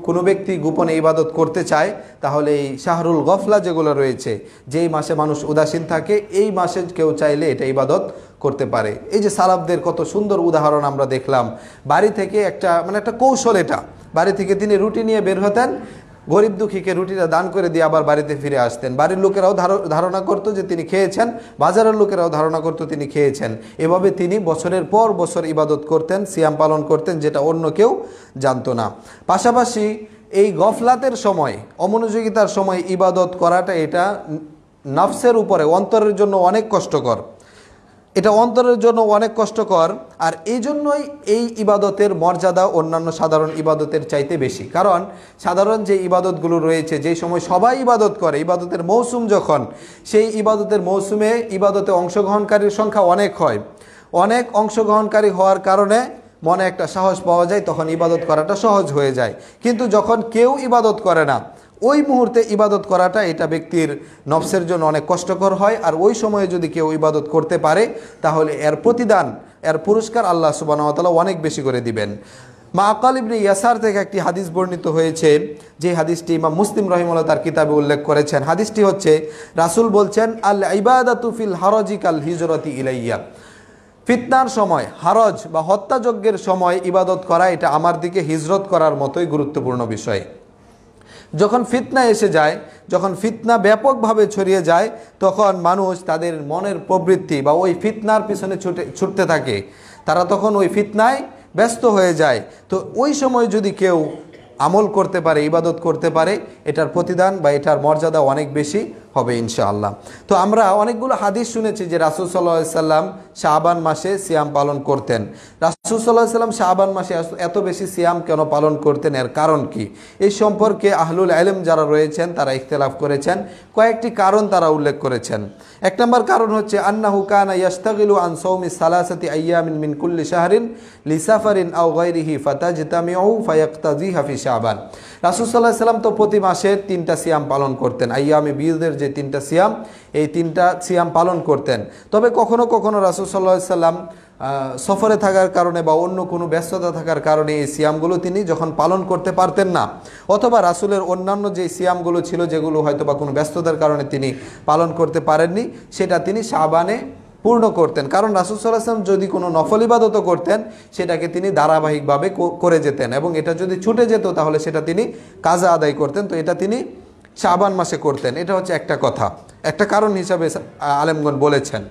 কোনো ব্যক্তি গোপনে ইবাদত করতে চায় তাহলে এই শাহরুল গফলা যেগুলো রয়েছে, যেই মাসে মানুষ উদাসীন থাকে, এই মাসে কেউ চাইলে এটা ইবাদত করতে পারে। এই যে সালাফদের কত সুন্দর উদাহরণ আমরা দেখলাম। বাড়ি থেকে একটা কৌশল, এটা বাড়ি থেকে তিনি রুটি নিয়ে বের হতেন, গরিব দুঃখীকে রুটিটা দান করে দিয়ে আবার বাড়িতে ফিরে আসতেন। বাড়ির লোকেরাও ধারণা করতো যে তিনি খেয়েছেন, বাজারের লোকেরাও ধারণা করতো তিনি খেয়েছেন। এভাবে তিনি বছরের পর বছর ইবাদত করতেন, সিয়াম পালন করতেন, যেটা অন্য কেউ জানতো না। পাশাপাশি এই গফলাতের সময়, অমনোযোগিতার সময় ইবাদত করাটা এটা নফসের উপরে, অন্তরের জন্য অনেক কষ্টকর। আর এই জন্যই এই ইবাদতের মর্যাদা অন্যান্য সাধারণ ইবাদতের চাইতে বেশি। কারণ সাধারণ যে ইবাদতগুলো রয়েছে, যেই সময় সবাই ইবাদত করে, ইবাদতের মৌসুম যখন, সেই ইবাদতের মৌসুমে ইবাদতে অংশগ্রহণকারীর সংখ্যা অনেক হয়। অনেক অংশগ্রহণকারী হওয়ার কারণে মনে একটা সাহস পাওয়া যায়, তখন ইবাদত করাটা সহজ হয়ে যায়। কিন্তু যখন কেউ ইবাদত করে না, ওই মুহূর্তে ইবাদত করাটা এটা ব্যক্তির নফসের জন্য অনেক কষ্টকর হয়। আর ওই সময়ে যদি কেউ ইবাদত করতে পারে তাহলে এর প্রতিদান, এর পুরস্কার আল্লাহ সুবহানাহু ওয়া তাআলা অনেক বেশি করে দিবেন। মাআকাল ইবনে ইয়াসার থেকে একটি হাদিস বর্ণিত হয়েছে, যে হাদিসটি ইমাম মুসলিম রাহিমাহুল্লাহ তার কিতাবে উল্লেখ করেছেন। হাদিসটি হচ্ছে, রাসূল বলছেন, আল ইবাদাতু ফিল হারাজি কাল হিজরাতি ইলাইয়া, ফিতনার সময়, হারজ বা হত্যাযজ্ঞের সময় ইবাদত করা এটা আমার দিকে হিজরত করার মতোই গুরুত্বপূর্ণ বিষয়। যখন ফিতনা এসে যায়, যখন ফিতনা ব্যাপকভাবে ছড়িয়ে যায়, তখন মানুষ তাদের মনের প্রবৃত্তি বা ওই ফিতনার পিছনে ছুটতে থাকে, তারা তখন ওই ফিতনায় ব্যস্ত হয়ে যায়। তো ওই সময় যদি কেউ আমল করতে পারে, ইবাদত করতে পারে, এটার প্রতিদান বা এটার মর্যাদা অনেক বেশি হবে ইনশাআল্লাহ। তো আমরা অনেকগুলো হাদিস শুনেছি যে রাসূল সাল্লাল্লাহু আলাইহি সাল্লাম শাবান মাসে সিয়াম পালন করতেন। রাসূল সাল্লাল্লাহু আলাইহি সাল্লাম শাবান মাসে এত বেশি সিয়াম কেন পালন করতেন, এর কারণ কি? এই সম্পর্কে আহলুল ইলম যারা রয়েছেন তারা ইখতিলাফ করেছেন। কয়েকটি কারণ তারা উল্লেখ করেছেন। এক নম্বর কারণ হচ্ছে আন্নাহু কানা ইয়াশতাগিলু আন সাওমি সালাসাতি আইয়ামিন মিন কুল্লি শাহরিন লিসাফারিন আও গায়রিহি ফাতাজতামিউ ফায়াক্তাযিহা ফি শাবান। রাসূল সাল্লাল্লাহু আলাইহি সাল্লাম তো প্রতি মাসে 3টা সিয়াম পালন করতেন। আইয়ামে বীজের যে 3টা সিয়াম, এই 3টা সিয়াম পালন করতেন। তবে কখনো কখনো রাসূল সাল্লাল্লাহু আলাইহি সাল্লাম সফরে থাকার কারণে বা অন্য কোনো ব্যস্ততা থাকার কারণে এই সিয়ামগুলো তিনি যখন পালন করতে পারতেন না, অথবা রাসূলের অন্যান্য যে সিয়ামগুলো ছিল যেগুলো হয়তো বা কোনো ব্যস্ততার কারণে তিনি পালন করতে পারেননি, সেটা তিনি শাবানে পূর্ণ করতেন। কারণ রাসূল সাল্লাল্লাহু আলাইহি ওয়াসাল্লাম যদি কোনো নফল ইবাদতও করতেন, সেটাকে তিনি ধারাবাহিকভাবে করে যেতেন, এবং এটা যদি ছুটে যেত তাহলে সেটা তিনি কাজা আদায় করতেন। তো এটা তিনি শাবান মাসে করতেন। এটা হচ্ছে একটা কথা, একটা কারণ হিসাবে আলেমগণ বলেছেন।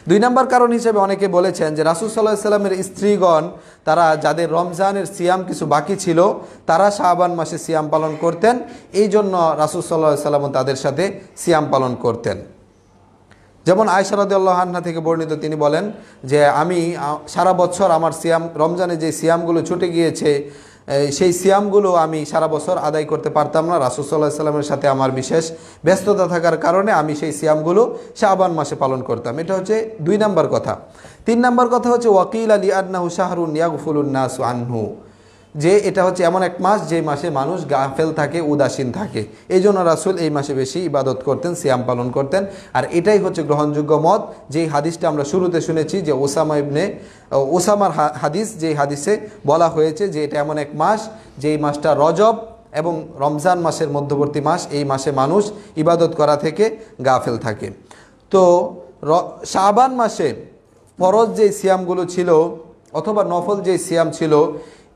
2 নম্বর কারণ হিসেবে অনেকে বলেছেন যে রাসূল সাল্লাল্লাহু আলাইহি সাল্লামের স্ত্রীগণ, তারা যাদের রমজানের সিয়াম কিছু বাকি ছিল, তারা শাবান মাসে সিয়াম পালন করতেন। এই জন্য রাসূল সাল্লাল্লাহু আলাইহি সাল্লাম তাদের সাথে সিয়াম পালন করতেন। যেমন আয়েশা রাদিয়াল্লাহু আনহা থেকে বর্ণিত, তিনি বলেন যে আমি সারা বছর আমার সিয়াম, রমজানে যে সিয়ামগুলো ছুটে গিয়েছে, সেই সিয়ামগুলো আমি সারা বছর আদায় করতে পারতাম না। রাসূল সাল্লাল্লাহু আলাইহি সাল্লামের সাথে আমার বিশেষ ব্যস্ততা থাকার কারণে আমি সেই সিয়ামগুলো শাবান মাসে পালন করতাম। এটা হচ্ছে 2 নম্বর কথা। 3 নম্বর কথা হচ্ছে ওয়াকিল আলী আন্নাহু শাহরুন ইয়াগফুলুন নাসু আনহু, যে এটা হচ্ছে এমন এক মাস যে মাসে মানুষ গাফেল থাকে, উদাসীন থাকে। এই জন্য রাসূল এই মাসে বেশি ইবাদত করতেন, সিয়াম পালন করতেন। আর এটাই হচ্ছে গ্রহণযোগ্য মত, যেই হাদিসটা আমরা শুরুতে শুনেছি যে ওসামার হাদিস, যেই হাদিসে বলা হয়েছে যে এটা এমন এক মাস যেই মাসটা রজব এবং রমজান মাসের মধ্যবর্তী মাস, এই মাসে মানুষ ইবাদত করা থেকে গাফেল থাকে। তো শাবান মাসে ফরজ যেই সিয়ামগুলো ছিল অথবা নফল যেই সিয়াম ছিল,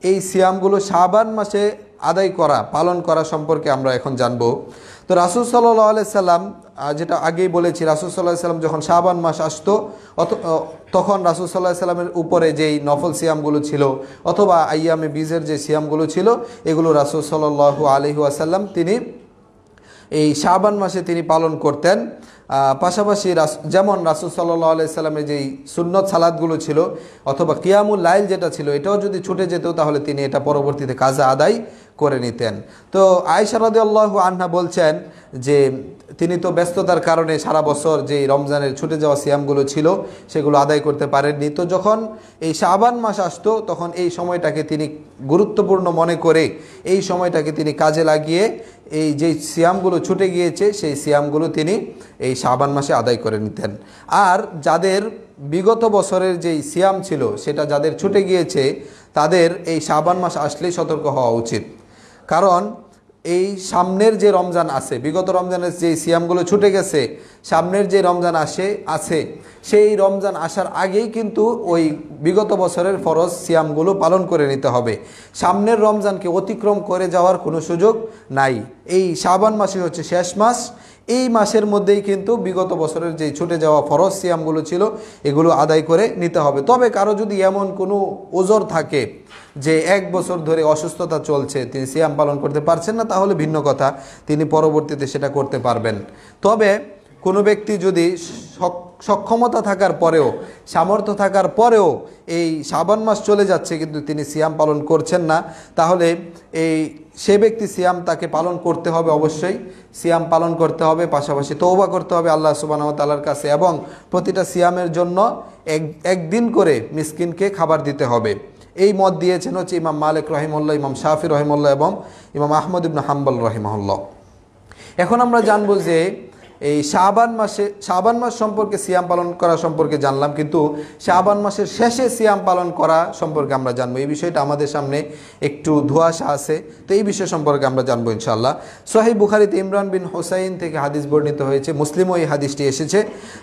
এই সিয়ামগুলো শাবান মাসে আদায় করা, পালন করা সম্পর্কে আমরা এখন জানব। তো রাসূল সাল্লাল্লাহু আলাইহি সাল্লাম, যেটা আগেই বলেছি, রাসূল সাল্লাল্লাহু আলাইহি সাল্লাম যখন শাবান মাস আসতো, তখন রাসূল সাল্লাল্লাহু আলাইহি সাল্লামের উপরে যেই নফল সিয়ামগুলো ছিল অথবা আইয়ামে বীজের যে সিয়ামগুলো ছিল, এগুলো রাসূল সাল্লাল্লাহু আলাইহি ওয়াসাল্লাম তিনি এই শাবান মাসে তিনি পালন করতেন। পাশাপাশি যেমন রাসূল সাল্লাল্লাহু আলাইহি সাল্লামের যেই সুন্নত সালাতগুলো ছিল অথবা কিয়ামুল লাইল যেটা ছিল, এটাও যদি ছুটে যেত তাহলে তিনি এটা পরবর্তীতে কাজা আদায় করে নিতেন। তো আয়েশা রাদিয়াল্লাহু আনহা বলছেন যে তিনি তো ব্যস্ততার কারণে সারা বছর যেই রমজানের ছুটে যাওয়া সিয়ামগুলো ছিল সেগুলো আদায় করতে পারেননি। তো যখন এই শাবান মাস আসতো, তখন এই সময়টাকে তিনি গুরুত্বপূর্ণ মনে করে এই সময়টাকে তিনি কাজে লাগিয়ে এই যেই সিয়ামগুলো ছুটে গিয়েছে সেই সিয়ামগুলো তিনি এই শাবান মাসে আদায় করে নিতেন। আর যাদের বিগত বছরের যেই সিয়াম ছিল সেটা যাদের ছুটে গিয়েছে, তাদের এই শাবান মাস আসলেই সতর্ক হওয়া উচিত। কারণ এই সামনের যে রমজান আছে, বিগত রমজানের যে সিয়ামগুলো ছুটে গেছে, সামনের যে রমজান আছে সেই রমজান আসার আগেই কিন্তু ওই বিগত বছরের ফরজ সিয়ামগুলো পালন করে নিতে হবে। সামনের রমজানকে অতিক্রম করে যাওয়ার কোনো সুযোগ নাই। এই শাবান মাসই হচ্ছে শেষ মাস। এই মাসের মধ্যেই কিন্তু বিগত বছরের যে ছুটে যাওয়া ফরজ সিয়ামগুলো ছিল এগুলো আদায় করে নিতে হবে। তবে কারো যদি এমন কোনো ওজর থাকে যে 1 বছর ধরে অসুস্থতা চলছে, তিনি সিয়াম পালন করতে পারছেন না, তাহলে ভিন্ন কথা, তিনি পরবর্তীতে সেটা করতে পারবেন। তবে কোনো ব্যক্তি যদি সক্ষমতা থাকার পরেও, সামর্থ্য থাকার পরেও এই শাবান মাস চলে যাচ্ছে কিন্তু তিনি সিয়াম পালন করছেন না, তাহলে সে ব্যক্তি সিয়াম তাকে পালন করতে হবে, অবশ্যই সিয়াম পালন করতে হবে। পাশাপাশি তওবা করতে হবে আল্লাহ সুবহানাহু ওয়া তাআলার কাছে, এবং প্রতিটা সিয়ামের জন্য একদিন করে মিসকিনকে খাবার দিতে হবে। এই মত দিয়েছেন হচ্ছে ইমাম মালিক রহিমাহুল্লাহ, ইমাম শাফি রহিমাহুল্লাহ এবং ইমাম আহমদ ইবনে হাম্বল রহিমাহুল্লাহ। এখন আমরা জানবো যে এই শাবান মাস সম্পর্কে সিয়াম পালন করা সম্পর্কে জানলাম, কিন্তু শাবান মাসের শেষে সিয়াম পালন করা সম্পর্কে আমরা জানবো। এই বিষয়টা আমাদের সামনে একটু ধোঁয়াশা আছে, তো এই বিষয় সম্পর্কে আমরা জানবো ইনশাআল্লাহ। সহিহ বুখারীতে ইমরান বিন হুসাইন থেকে হাদিস বর্ণিত হয়েছে, মুসলিমও এই হাদিসটি এসেছে।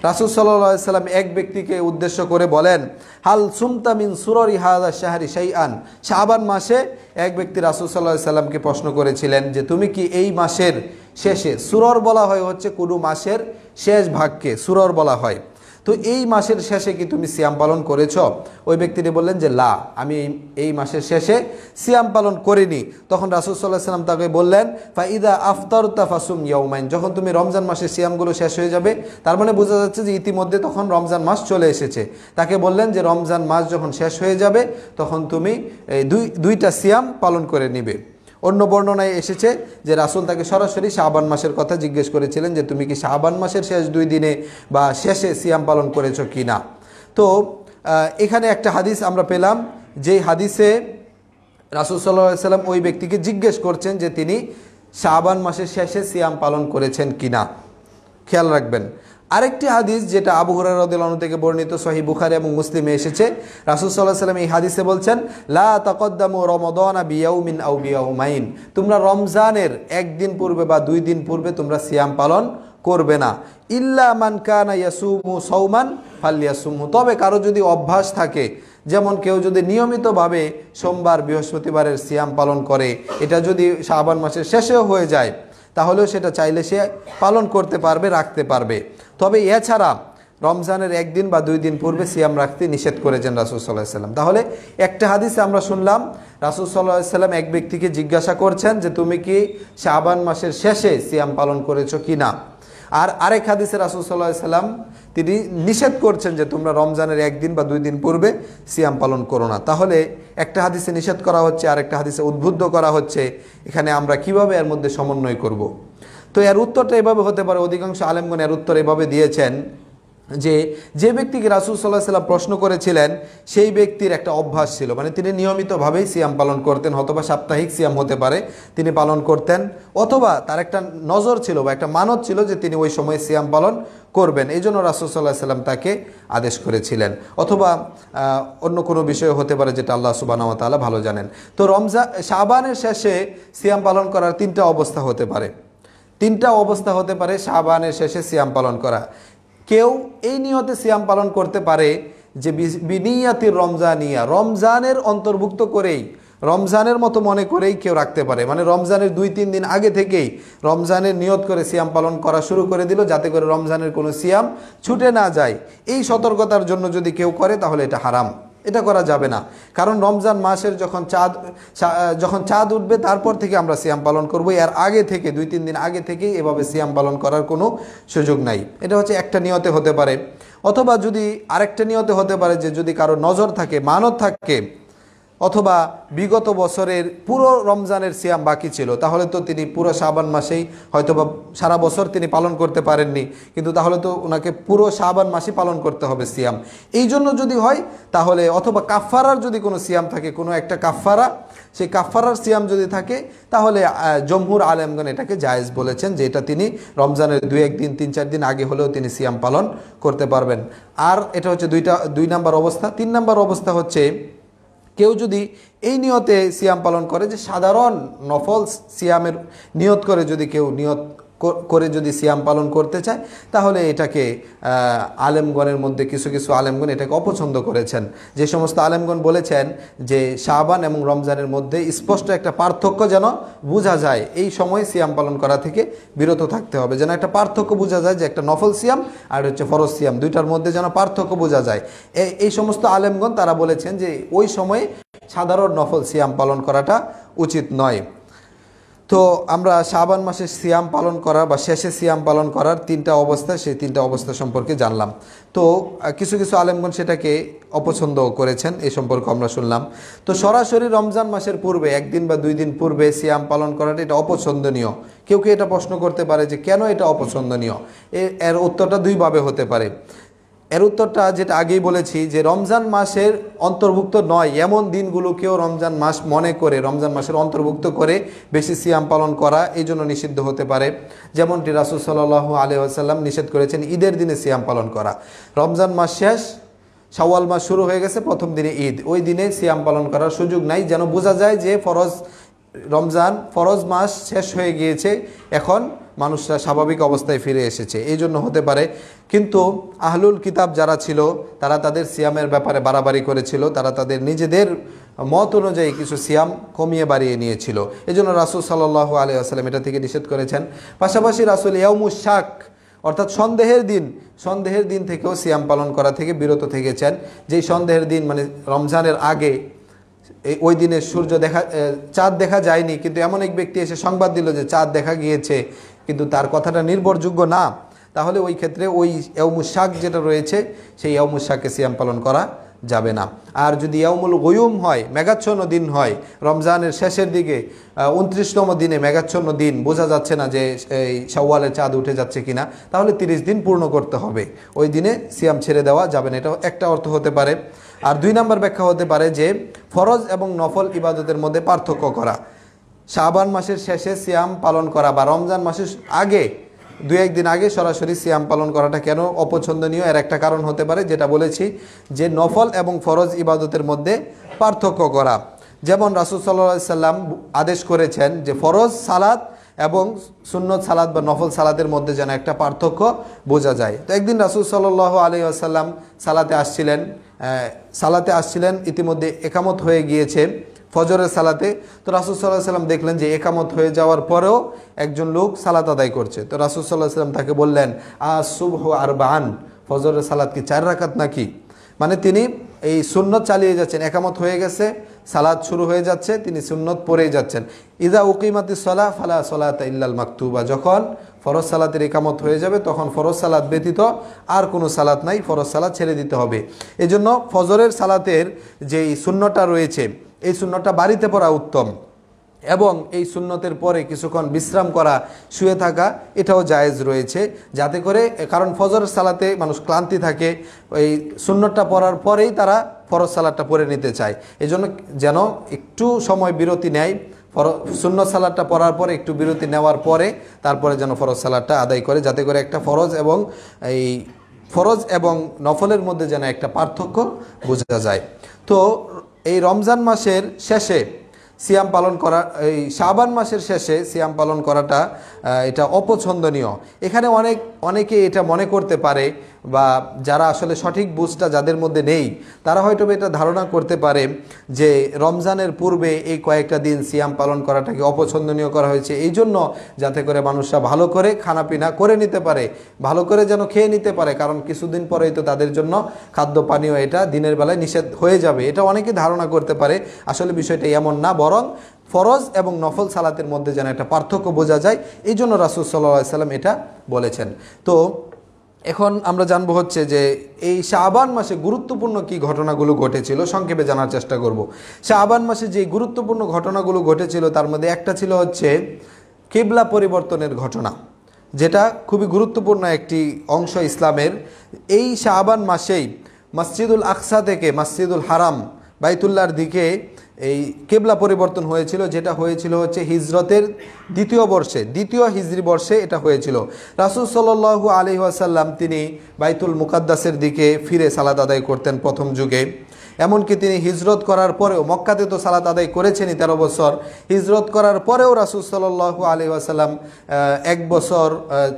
রাসূল সাল্লাল্লাহু আলাইহি সাল্লাম এক ব্যক্তিকে উদ্দেশ্য করে বলেন, হাল সুমতা মিন সুররি হাযা শাহরি শাইআন। শাবান মাসে এক ব্যক্তি রাসূল সাল্লাল্লাহু আলাইহি সাল্লামকে প্রশ্ন করেছিলেন যে তুমি কি এই মাসের শেষে, সুরর বলা হয় হচ্ছে কোনো মাসের শেষ ভাগকে সুরর বলা হয়, তো এই মাসের শেষে কি তুমি সিয়াম পালন করেছ? ওই ব্যক্তিটি বললেন যে লা, আমি এই মাসের শেষে সিয়াম পালন করিনি। তখন রাসূল সাল্লাল্লাহু আলাইহি সাল্লাম তাকে বললেন, ফাইদা আফতারতা ফাসুম ইয়াউমাইন, যখন তুমি রমজান মাসের সিয়ামগুলো শেষ হয়ে যাবে, তার মানে বোঝা যাচ্ছে যে ইতিমধ্যে তখন রমজান মাস চলে এসেছে। তাকে বললেন যে রমজান মাস যখন শেষ হয়ে যাবে তখন তুমি এই দুইটা সিয়াম পালন করে নিবে। অন্য বর্ণনায় এসেছে যে রাসূল তাকে সরাসরি শাবান মাসের কথা জিজ্ঞেস করেছিলেন যে তুমি কি শাবান মাসের শেষ 2 দিনে বা শেষে সিয়াম পালন করেছো কি না। তো এখানে একটা হাদিস আমরা পেলাম, যেই হাদিসে রাসূল সাল্লাল্লাহু আলাইহি সাল্লাম ওই ব্যক্তিকে জিজ্ঞেস করছেন যে তিনি শাবান মাসের শেষে সিয়াম পালন করেছেন কিনা। খেয়াল রাখবেন। আরেকটি হাদিস যেটা আবু হুরায়রা রাদিয়াল্লাহু আনহু থেকে বর্ণিত, সহিহ বুখারী এবং মুসলিমে এসেছে, রাসূল সাল্লাল্লাহু আলাইহি সাল্লাম এই হাদিসে বলছেন, লা তাকদ্দামু রমাদানা বিয়াউমিন আও বিয়াউমাইন, তোমরা রমজানের একদিন পূর্বে বা 2 দিন পূর্বে তোমরা সিয়াম পালন করবে না। ইল্লা মান কানা ইয়াসুমু সাওমান ফালইয়াসুমহু, তবে কারো যদি অভ্যাস থাকে, যেমন কেউ যদি নিয়মিতভাবে সোমবার বৃহস্পতিবারের সিয়াম পালন করে, এটা যদি শাবান মাসের শেষেও হয়ে যায় তাহলেও সেটা চাইলে সে পালন করতে পারবে, রাখতে পারবে। তবে এছাড়া রমজানের 1 দিন বা 2 দিন পূর্বে সিয়াম রাখতে নিষেধ করেছেন রাসূল সাল্লাল্লাহু আলাইহি সাল্লাম। তাহলে একটা হাদিসে আমরা শুনলাম রাসূল সাল্লাল্লাহু আলাইহি সাল্লাম এক ব্যক্তিকে জিজ্ঞাসা করছেন যে তুমি কি শাবান মাসের শেষে সিয়াম পালন করেছো কিনা। আর আরেক হাদিসে রাসূল সাল্লাল্লাহু আলাইহি সাল্লাম তিনি নিষেধ করছেন যে তোমরা রমজানের 1 দিন বা 2 দিন পূর্বে সিয়াম পালন করো না। তাহলে একটা হাদিসে নিষেধ করা হচ্ছে, আরেকটা হাদিসে উদ্বুদ্ধ করা হচ্ছে, এখানে আমরা কিভাবে এর মধ্যে সমন্বয় করব। তো এর উত্তরটা এভাবে হতে পারে, অধিকাংশ আলেমগণ এর উত্তর এভাবে দিয়েছেন যে ব্যক্তিকে রাসূল সাল্লাল্লাহু আলাইহি সাল্লাম প্রশ্ন করেছিলেন সেই ব্যক্তির একটা অভ্যাস ছিল, মানে তিনি নিয়মিতভাবেই সিয়াম পালন করতেন, অথবা সাপ্তাহিক সিয়াম হতে পারে তিনি পালন করতেন, অথবা তার একটা নজর ছিল বা একটা মানত ছিল যে তিনি ওই সময় সিয়াম পালন করবেন, এই জন্য রাসূল সাল্লাল্লাহু আলাইহি সাল্লাম তাকে আদেশ করেছিলেন। অথবা অন্য কোনো বিষয় হতে পারে যেটা আল্লাহ সুবহানাহু ওয়া তাআলা ভালো জানেন। তো শাবানের শেষে সিয়াম পালন করার 3টা অবস্থা হতে পারে। 3টা অবস্থা হতে পারে শাবানের শেষে সিয়াম পালন করা। কেউ এই নিয়তে সিয়াম পালন করতে পারে যে বিনিয়াতির রমজানিয়া, রমজানের অন্তর্ভুক্ত করেই, রমজানের মতো মনে করেই কেউ রাখতে পারে, মানে রমজানের 2-3 দিন আগে থেকেই রমজানের নিয়ত করে সিয়াম পালন করা শুরু করে দিল, যাতে করে রমজানের কোনো সিয়াম ছুটে না যায়। এই সতর্কতার জন্য যদি কেউ করে তাহলে এটা হারাম, এটা করা যাবে না। কারণ রমজান মাসের যখন চাঁদ উঠবে তারপর থেকে আমরা সিয়াম পালন করব, এর আগে থেকে 2-3 দিন আগে থেকেই এভাবে সিয়াম পালন করার কোনো সুযোগ নাই। এটা হচ্ছে একটা নিয়তে হতে পারে। অথবা যদি আরেকটা নিয়তে হতে পারে যে যদি কারো নজর থাকে, মানত থাকে, অথবা বিগত বছরের পুরো রমজানের সিয়াম বাকি ছিল, তাহলে তো তিনি পুরো শাবান মাসেই হয়তোবা সারা বছর তিনি পালন করতে পারেননি, কিন্তু তাহলে তো ওনাকে পুরো শাবান মাসই পালন করতে হবে সিয়াম। এই জন্য যদি হয় তাহলে, অথবা কাফফারার যদি কোনো সিয়াম থাকে, কোনো একটা কাফফারা, সেই কাফফারার সিয়াম যদি থাকে তাহলে জমহুর আলেমগণ এটাকে জায়েজ বলেছেন যে এটা তিনি রমজানের 2-1 দিন 3-4 দিন আগে হলেও তিনি সিয়াম পালন করতে পারবেন। আর এটা হচ্ছে 2 নাম্বার অবস্থা। 3 নাম্বার অবস্থা হচ্ছে কেউ যদি এই নিয়তে সিয়াম পালন করে যে সাধারণ নফল সিয়ামের নিয়ত করে, যদি কেউ নিয়ত করে যদি সিয়াম পালন করতে চায় তাহলে এটাকে আলেমগণের মধ্যে কিছু আলেমগণ এটাকে অপছন্দ করেছেন। যে সমস্ত আলেমগণ বলেছেন যে শাবান এবং রমজানের মধ্যে স্পষ্ট একটা পার্থক্য যেন বোঝা যায়, এই সময় সিয়াম পালন করা থেকে বিরত থাকতে হবে, যেন একটা পার্থক্য বোঝা যায় যে একটা নফল সিয়াম আর হচ্ছে ফরজ সিয়াম, দুইটার মধ্যে যেন পার্থক্য বোঝা যায়। এই সমস্ত আলেমগণ তারা বলেছেন যে ওই সময়ে সাধারণ নফল সিয়াম পালন করাটা উচিত নয়। তো আমরা শাবান মাসে সিয়াম পালন করার বা শেষে সিয়াম পালন করার 3টা অবস্থা, সেই 3টা অবস্থা সম্পর্কে জানলাম। তো কিছু আলেমগণ সেটাকে অপছন্দ করেছেন, এই সম্পর্কে আমরা শুনলাম। তো সরাসরি রমজান মাসের পূর্বে 1 দিন বা 2 দিন পূর্বে সিয়াম পালন করাটা এটা অপছন্দনীয়। কেউ এটা প্রশ্ন করতে পারে যে কেন এটা অপছন্দনীয়। এর উত্তরটা 2 ভাবে হতে পারে। এর উত্তরটা যেটা আগেই বলেছি যে রমজান মাসের অন্তর্ভুক্ত নয় এমন দিনগুলোকেও রমজান মাস মনে করে রমজান মাসের অন্তর্ভুক্ত করে বেশি সিয়াম পালন করা এই জন্য নিষিদ্ধ হতে পারে। যেমনটি রাসূল সাল্লাল্লাহু আলাইহি ওয়াসাল্লাম নিষেধ করেছেন ঈদের দিনে সিয়াম পালন করা। রমজান মাস শেষ, শাওয়াল মাস শুরু হয়ে গেছে, প্রথম দিনে ঈদ, ওই দিনে সিয়াম পালন করার সুযোগ নাই, যেন বোঝা যায় যে রমজান ফরজ মাস শেষ হয়ে গিয়েছে, এখন মানুষরা স্বাভাবিক অবস্থায় ফিরে এসেছে, এই জন্য হতে পারে। কিন্তু আহলুল কিতাব যারা ছিল তারা তাদের সিয়ামের ব্যাপারে বাড়াবাড়ি করেছিল, তারা তাদের নিজেদের মত অনুযায়ী কিছু সিয়াম কমিয়ে বাড়িয়ে নিয়েছিল, এই জন্য রাসূল সাল্লাল্লাহু আলাইহি ওয়াসাল্লাম এটা থেকে নিষেধ করেছেন। পাশাপাশি রাসূল ইয়াউমুশ শাক অর্থাৎ সন্দেহের দিন থেকেও সিয়াম পালন করা থেকে বিরত থেকেছেন। যেই সন্দেহের দিন মানে রমজানের আগে, ওই দিনে চাঁদ দেখা যায়নি, কিন্তু এমন এক ব্যক্তি এসে সংবাদ দিল যে চাঁদ দেখা গিয়েছে, কিন্তু তার কথাটা নির্ভরযোগ্য না, তাহলে ওই ক্ষেত্রে ওই ইয়াউমুশ শাক যেটা রয়েছে সেই ইয়াউমুশ শাকে সিয়াম পালন করা যাবে না। আর যদি ইয়াউমুল গুয়ুম হয়, মেঘাচ্ছন্ন দিন হয়, রমজানের শেষের দিকে 29তম দিনে মেঘাচ্ছন্ন দিন, বোঝা যাচ্ছে না যে এই শাওয়ালের চাঁদ উঠে যাচ্ছে কিনা, তাহলে 30 দিন পূর্ণ করতে হবে, ওই দিনে সিয়াম ছেড়ে দেওয়া যাবে না। এটা একটা অর্থ হতে পারে। আর 2 নম্বর ব্যাখ্যা হতে পারে যে ফরজ এবং নফল ইবাদতের মধ্যে পার্থক্য করা। শাবান মাসের শেষে সিয়াম পালন করা বা রমজান মাসের আগে 2-1 দিন আগে সরাসরি সিয়াম পালন করাটা কেন অপছন্দনীয়, এর একটা কারণ হতে পারে যেটা বলেছি, যে নফল এবং ফরজ ইবাদতের মধ্যে পার্থক্য করা। যেমন রাসূল সাল্লাল্লাহু আলাইহি সাল্লাম আদেশ করেছেন যে ফরজ সালাত এবং সুন্নত সালাত বা নফল সালাতের মধ্যে যেন একটা পার্থক্য বোঝা যায়। তো একদিন রাসূল সাল্লাল্লাহু আলাইহি ওয়াসাল্লাম সালাতে আসছিলেন, ইতিমধ্যে একামত হয়ে গিয়েছে ফজরের সালাতে। তো রাসূল সাল্লাল্লাহু আলাইহি ওয়াসাল্লাম দেখলেন যে একামত হয়ে যাওয়ার পরেও একজন লোক সালাত আদায় করছে। তো রাসূল সাল্লাল্লাহু আলাইহি ওয়াসাল্লাম তাকে বললেন, সুবহু আরবাআন, ফজরের সালাত কি 4 রাকাত নাকি? মানে তিনি এই সুন্নত চালিয়ে যাচ্ছেন, একামত হয়ে গেছে, সালাত শুরু হয়ে যাচ্ছে, তিনি সুন্নত পড়েই যাচ্ছেন। ইযা উকিমাতিস সালাহ ফালা সালাতা ইল্লাল মাকতুবা, যখন ফরজ সালাতের একামত হয়ে যাবে তখন ফরজ সালাত ব্যতীত আর কোনো সালাত নাই, ফরজ সালাত ছেড়ে দিতে হবে। এজন্য ফজরের সালাতের যেই সুন্নতটা রয়েছে এই সুন্নতটা বাড়িতে পড়া উত্তম, এবং এই সুন্নতের পরে কিছুক্ষণ বিশ্রাম করা, শুয়ে থাকা, এটাও জায়েজ রয়েছে, যাতে করে, কারণ ফজরের সালাতে মানুষ ক্লান্তি থাকে, এই সুন্নতটা পড়ার পরেই তারা ফরজ সালাতটা পড়ে নিতে চায়, এজন্য যেন একটু সময় বিরতি নেয়, সুন্নত সালাতটা পড়ার পরে একটু বিরতি নেওয়ার পরে তারপরে যেন ফরজ সালাতটা আদায় করে, যাতে করে একটা ফরজ এবং নফলের মধ্যে যেন একটা পার্থক্য বোঝা যায়। তো এই রমজান মাসের শেষে সিয়াম পালন করা, এই শাবান মাসের শেষে সিয়াম পালন করাটা এটা অপছন্দনীয়। এখানে অনেকে এটা মনে করতে পারে, বা যারা আসলে সঠিক বুঝটা যাদের মধ্যে নেই তারা হয়তো এটা ধারণা করতে পারে যে রমজানের পূর্বে এই কয়েকটা দিন সিয়াম পালন করাটাকে অপছন্দনীয় করা হয়েছে এই জন্য, যাতে করে মানুষরা ভালো করে খানাপিনা করে নিতে পারে, ভালো করে যেন খেয়ে নিতে পারে, কারণ কিছুদিন পরেই তো তাদের জন্য খাদ্য পানীয় এটা দিনের বেলায় নিষেধ হয়ে যাবে, এটা অনেকে ধারণা করতে পারে। আসলে বিষয়টা এমন না, বরং ফরজ এবং নফল সালাতের মধ্যে যেন একটা পার্থক্য বোঝা যায়, এই জন্য রাসূল সাল্লাল্লাহু আলাইহি সাল্লাম এটা বলেছেন। তো এখন আমরা জানবো হচ্ছে যে এই শাবান মাসে গুরুত্বপূর্ণ কি ঘটনাগুলো ঘটেছিল, সংক্ষেপে জানার চেষ্টা করব। শাবান মাসে যে গুরুত্বপূর্ণ ঘটনাগুলো ঘটেছিল তার মধ্যে একটা ছিল হচ্ছে কিবলা পরিবর্তনের ঘটনা, যেটা খুবই গুরুত্বপূর্ণ একটি অংশ ইসলামের। এই শাবান মাসেই মসজিদুল আকসা থেকে মসজিদুল হারাম বাইতুল্লাহর দিকে এই কিবলা পরিবর্তন হয়েছিল, যেটা হয়েছিল হচ্ছে হিজরতের দ্বিতীয় হিজরি বর্ষে এটা হয়েছিল। রাসূল সাল্লাল্লাহু আলাইহি ওয়াসাল্লাম তিনি বাইতুল মুকাদ্দাসের দিকে ফিরে সালাত আদায় করতেন প্রথম যুগে, এমনকি তিনি হিজরত করার পরেও, মক্কাতে তো সালাত আদায় করেছেনই 13 বছর, হিজরত করার পরেও রাসূল সাল্লাল্লাহু আলাইহি ওয়াসাল্লাম 1 বছর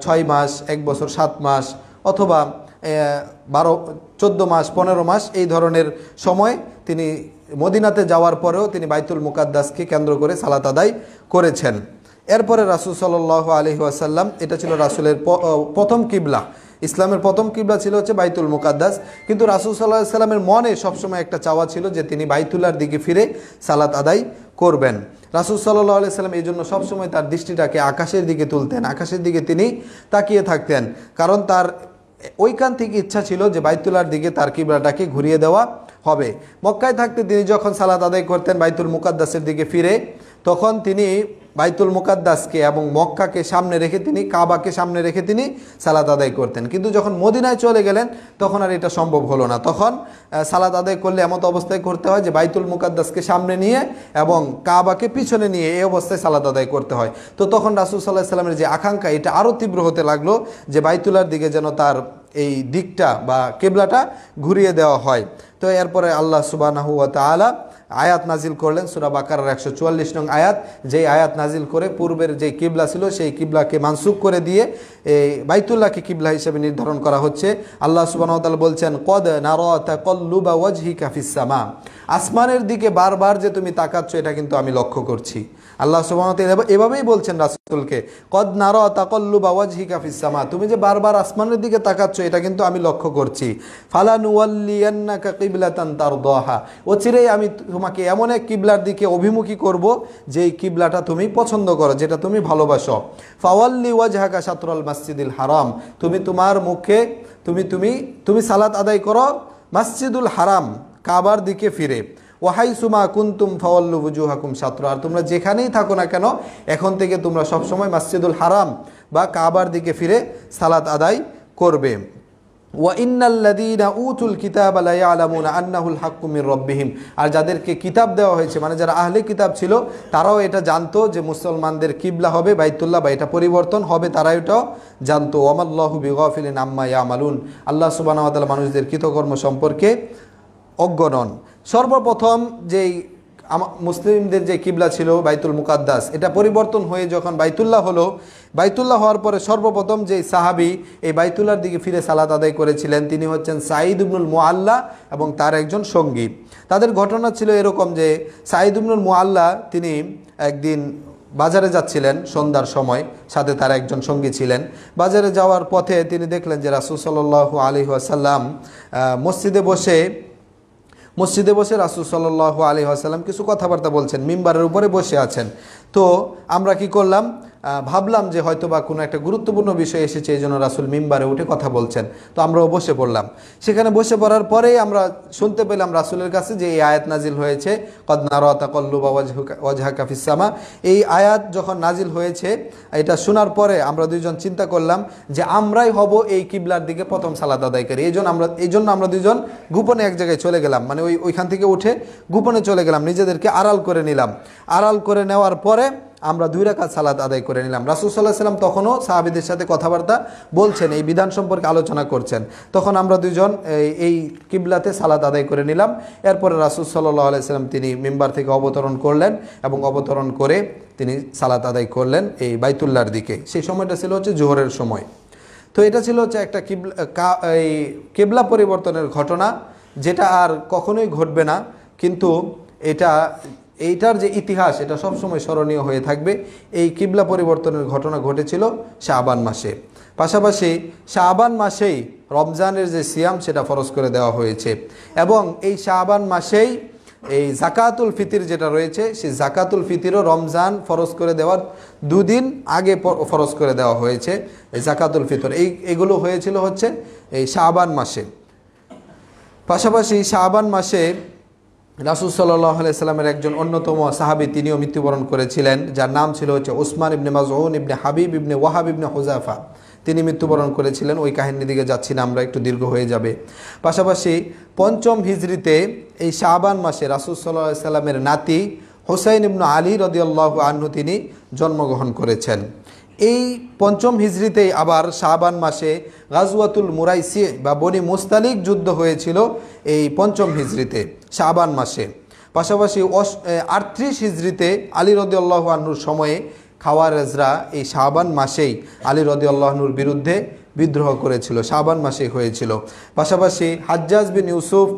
6 মাস, 1 বছর 7 মাস, অথবা 14 মাস 15 মাস এই ধরনের সময় তিনি মদিনাতে যাওয়ার পরেও তিনি বাইতুল মুকাদ্দাসকে কেন্দ্র করে সালাত আদায় করেছেন। এরপরে রাসূল সাল্লাল্লাহু আলাইহি ওয়াসাল্লাম, এটা ছিল রাসূলের প্রথম কিবলা, ইসলামের প্রথম কিবলা ছিল হচ্ছে বাইতুল মুকাদ্দাস, কিন্তু রাসূল সাল্লাল্লাহু আলাইহি ওয়াসাল্লামের মনে সবসময় একটা চাওয়া ছিল যে তিনি বাইতুল্লাহর দিকে ফিরে সালাত আদায় করবেন। রাসূল সাল্লাল্লাহু আলাইহি ওয়াসাল্লাম এই জন্য সবসময় তার দৃষ্টিটাকে আকাশের দিকে তুলতেন, আকাশের দিকে তিনি তাকিয়ে থাকতেন, কারণ তার ওইখান থেকে ইচ্ছা ছিল যে বাইতুল্লাহর দিকে তার কিবলাটাকে ঘুরিয়ে দেওয়া হবে। মক্কায় থাকতে তিনি যখন সালাত আদায় করতেন বাইতুল মুকাদ্দাসের দিকে ফিরে, তখন তিনি বাইতুল মুকাদ্দাসকে এবং মক্কাকে সামনে রেখে তিনি, কাবাকে সামনে রেখে তিনি সালাত আদায় করতেন। কিন্তু যখন মদিনায় চলে গেলেন তখন আর এটা সম্ভব হলো না। তখন সালাত আদায় করলে এমত অবস্থায় করতে হয় যে বাইতুল মুকাদ্দাসকে সামনে নিয়ে এবং কাবাকে পিছনে নিয়ে এই অবস্থায় সালাত আদায় করতে হয়। তো তখন রাসূল সাল্লাল্লাহু আলাইহি ওয়াসাল্লামের যে আকাঙ্ক্ষা, এটা আরও তীব্র হতে লাগলো যে বাইতুল্লাহর দিকে যেন তার এই দিকটা বা কিবলাটা ঘুরিয়ে দেওয়া হয়। তো এরপরে আল্লাহ সুবহানাহু ওয়া তাআলা আয়াত নাজিল করলেন সূরা বাকারার 144 নং আয়াত, যেই আয়াত নাজিল করে পূর্বের যে কিবলা ছিল সেই কিবলাকে মানসুখ করে দিয়ে এই বাইতুল্লাহকে কিবলা হিসেবে নির্ধারণ করা হচ্ছে। আল্লাহ সুবহানাহু ওয়া তাআলা বলছেন, কদ নারা তাকাল্লুবা ওয়াজহিকা ফিস সামা, আসমানের দিকে বারবার যে তুমি তাকাচ্ছ এটা কিন্তু আমি লক্ষ্য করছি। আল্লাহ সুবহানাহু ওয়া তাআলা এভাবেই বলছেন রাসূলকে, কদ নারা তাকাল্লুবা ওয়াজহিকা ফিস সামা, তুমি যে বারবার আসমানের দিকে তাকাচ্ছ এটা কিন্তু আমি লক্ষ্য করছি। ফালানুওয়াল্লিয়ান্নাকা কিবলাতান তারদাহা, অচিরেই আমি তোমাকে এমন এক কিবলার দিকে অভিমুখী করব যেই কিবলাটা তুমি পছন্দ করো, যেটা তুমি ভালোবাসো। ফাওয়াল্লি ওয়াজহাকা শাতরাল মাসজিদিল হারাম, তুমি তোমার মুখে তুমি সালাত আদায় করো মসজিদুল হারাম কাবার দিকে ফিরে। ওয়াহাইসুমা কুনতুম ফাওয়াল্লু ওয়াজুহাকুম শাতরা, আর তোমরা যেখানেই থাকো না কেন এখন থেকে তোমরা সবসময় মসজিদুল হারাম বা কাবার দিকে ফিরে সালাত আদায় করবে। ওয়া ইন্নাল্লাযীনা উতুল কিতাবা লা ইয়ালামুনা আন্নাহুল হাক্কু মির রাব্বিহিম, আর যাদেরকে কিতাব দেওয়া হয়েছে মানে যারা আহলে কিতাব ছিল তারাও এটা জানতো যে মুসলমানদের কিবলা হবে বাইতুল্লাহ বা এটা পরিবর্তন হবে, তারা এটাও জানতো। ওয়ামাল্লাহু বিগাফিলিন আম্মা ইয়ামালুন, আল্লাহ সুবহানাহু ওয়া তাআলা মানুষদের কৃতকর্ম সম্পর্কে অজ্ঞ নন। সর্বপ্রথম যেই মুসলিমদের যে কিবলা ছিল বাইতুল মুকাদ্দাস, এটা পরিবর্তন হয়ে যখন বাইতুল্লাহ হলো, বাইতুল্লাহ হওয়ার পরে সর্বপ্রথম যেই সাহাবি এই বাইতুল্লাহর দিকে ফিরে সালাত আদায় করেছিলেন তিনি হচ্ছেন সাঈদ ইবনুল মুআল্লা এবং তার একজন সঙ্গী। তাদের ঘটনা ছিল এরকম যে সাঈদ ইবনুল মুআল্লা তিনি একদিন বাজারে যাচ্ছিলেন সন্ধ্যার সময়, সাথে তার একজন সঙ্গী ছিলেন। বাজারে যাওয়ার পথে তিনি দেখলেন যে রাসূল সাল্লাল্লাহু আলাইহি ওয়াসাল্লাম মসজিদে বসে রাসূল সাল্লাল্লাহু আলাইহি ওয়াসাল্লাম কিছু কথাবার্তা বলছেন, মিম্বারের উপরে বসে আছেন। তো আমরা কি করলাম, ভাবলাম যে হয়তো বা কোনো একটা গুরুত্বপূর্ণ বিষয় এসেছে, এই জন্য রাসূল মিম্বারে উঠে কথা বলছেন। তো আমরাও বসে পড়লাম। সেখানে বসে পড়ার পরেই আমরা শুনতে পেলাম রাসূলের কাছে যে এই আয়াত নাজিল হয়েছে, কদ নারা তাকাল্লুবা ওয়াজহাকা ফিস সামা। এই আয়াত যখন নাজিল হয়েছে এটা শোনার পরে আমরা দুইজন চিন্তা করলাম যে আমরাই হব এই কিবলার দিকে প্রথম সালাত আদায়কারী। এই জন্য আমরা দুইজন গোপনে এক জায়গায় চলে গেলাম, মানে ওইখান থেকে উঠে গোপনে চলে গেলাম, নিজেদেরকে আড়াল করে নিলাম। আড়াল করে নেওয়ার পরে আমরা 2 রাকাত সালাত আদায় করে নিলাম। রাসূল সাল্লাল্লাহু আলাইহি ওয়াসাল্লাম তখনও সাহাবীদের সাথে কথাবার্তা বলছেন, এই বিধান সম্পর্কে আলোচনা করছেন। তখন আমরা দুইজন এই কিবলাতে সালাত আদায় করে নিলাম। এরপরে রাসূল সাল্লাল্লাহু আলাইহি ওয়াসাল্লাম তিনি মিম্বার থেকে অবতরণ করলেন এবং অবতরণ করে তিনি সালাত আদায় করলেন এই বাইতুল্লাহর দিকে। সেই সময়টা ছিল হচ্ছে জোহরের সময়। তো এটা ছিল হচ্ছে একটা কিবলা পরিবর্তনের ঘটনা, যেটা আর কখনোই ঘটবে না, কিন্তু এইটার যে ইতিহাস এটা সবসময় স্মরণীয় হয়ে থাকবে। এই কিবলা পরিবর্তনের ঘটনা ঘটেছিল শাবান মাসে। পাশাপাশি শাবান মাসেই রমজানের যে সিয়াম সেটা ফরজ করে দেওয়া হয়েছে এবং এই শাবান মাসেই এই জাকাতুল ফিতির যেটা রয়েছে সেই জাকাতুল ফিতিরও রমজান ফরজ করে দেওয়ার 2 দিন আগে ফরজ করে দেওয়া হয়েছে এই জাকাতুল ফিতর। এইগুলো হয়েছিল হচ্ছে এই শাবান মাসে। পাশাপাশি শাবান মাসে রাসূল সাল্লাল্লাহু আলাইহি সাল্লামের একজন অন্যতম সাহাবী তিনিও মৃত্যুবরণ করেছিলেন, যার নাম ছিল হচ্ছে উসমান ইবনে মাজউন ইবনে হাবিব ইবনে ওয়াহাব ইবনে হুযাফা। তিনি মৃত্যুবরণ করেছিলেন। ওই কাহিনীর দিকে যাচ্ছি না আমরা, একটু দীর্ঘ হয়ে যাবে। পাশাপাশি 5ম হিজরিতে এই শাবান মাসে রাসূল সাল্লাল্লাহু আলাইহি সাল্লামের নাতি হুসাইন ইবনে আলী রাদিয়াল্লাহু আনহু তিনি জন্মগ্রহণ করেছেন। এই 5ম হিজরিতেই আবার শাবান মাসে গাজওয়াতুল মুরাইসি বা বনি মুস্তালিক যুদ্ধ হয়েছিল এই 5ম হিজরিতে শাবান মাসে। পাশাপাশি 38 হিজরিতে আলী রাদিয়াল্লাহু আনহুর সময়ে খাওয়ারেজরা এই শাবান মাসেই আলী রাদিয়াল্লাহু আনহুর বিরুদ্ধে বিদ্রোহ করেছিল, শাবান মাসেই হয়েছিল। পাশাপাশি হাজ্জাজ বিন ইউসুফ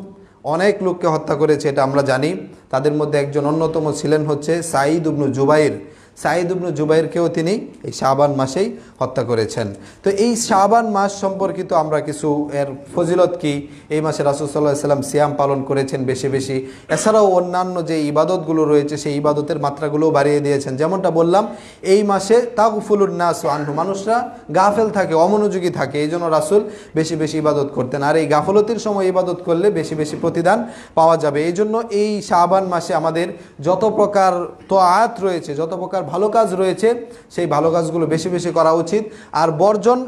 অনেক লোককে হত্যা করেছে, এটা আমরা জানি। তাদের মধ্যে একজন অন্যতম ছিলেন হচ্ছে সাঈদ ইবনে জুবাইর। সাঈদ ইবনে জুবাইরকেও তিনি এই শাবান মাসেই হত্যা করেছেন। তো এই শাবান মাস সম্পর্কিত আমরা কিছু এর ফজিলত কি, এই মাসে রাসূল সাল্লাল্লাহু আলাইহি সাল্লাম সিয়াম পালন করেছেন বেশি বেশি, এছাড়াও অন্যান্য যে ইবাদতগুলো রয়েছে সেই ইবাদতের মাত্রাগুলোও বাড়িয়ে দিয়েছেন। যেমনটা বললাম, এই মাসে তাগফুলুন নাসু আনহু, মানুষরা গাফেল থাকে, অমনোযোগী থাকে, এই জন্য রাসূল বেশি বেশি ইবাদত করতেন। আর এই গাফলতির সময় ইবাদত করলে বেশি বেশি প্রতিদান পাওয়া যাবে। এই জন্য এই শাবান মাসে আমাদের যত প্রকার তোয়াত রয়েছে, যত প্রকার ভালো কাজ রয়েছে সেই ভালো কাজগুলো বেশি বেশি করা উচিত। আর বর্জন,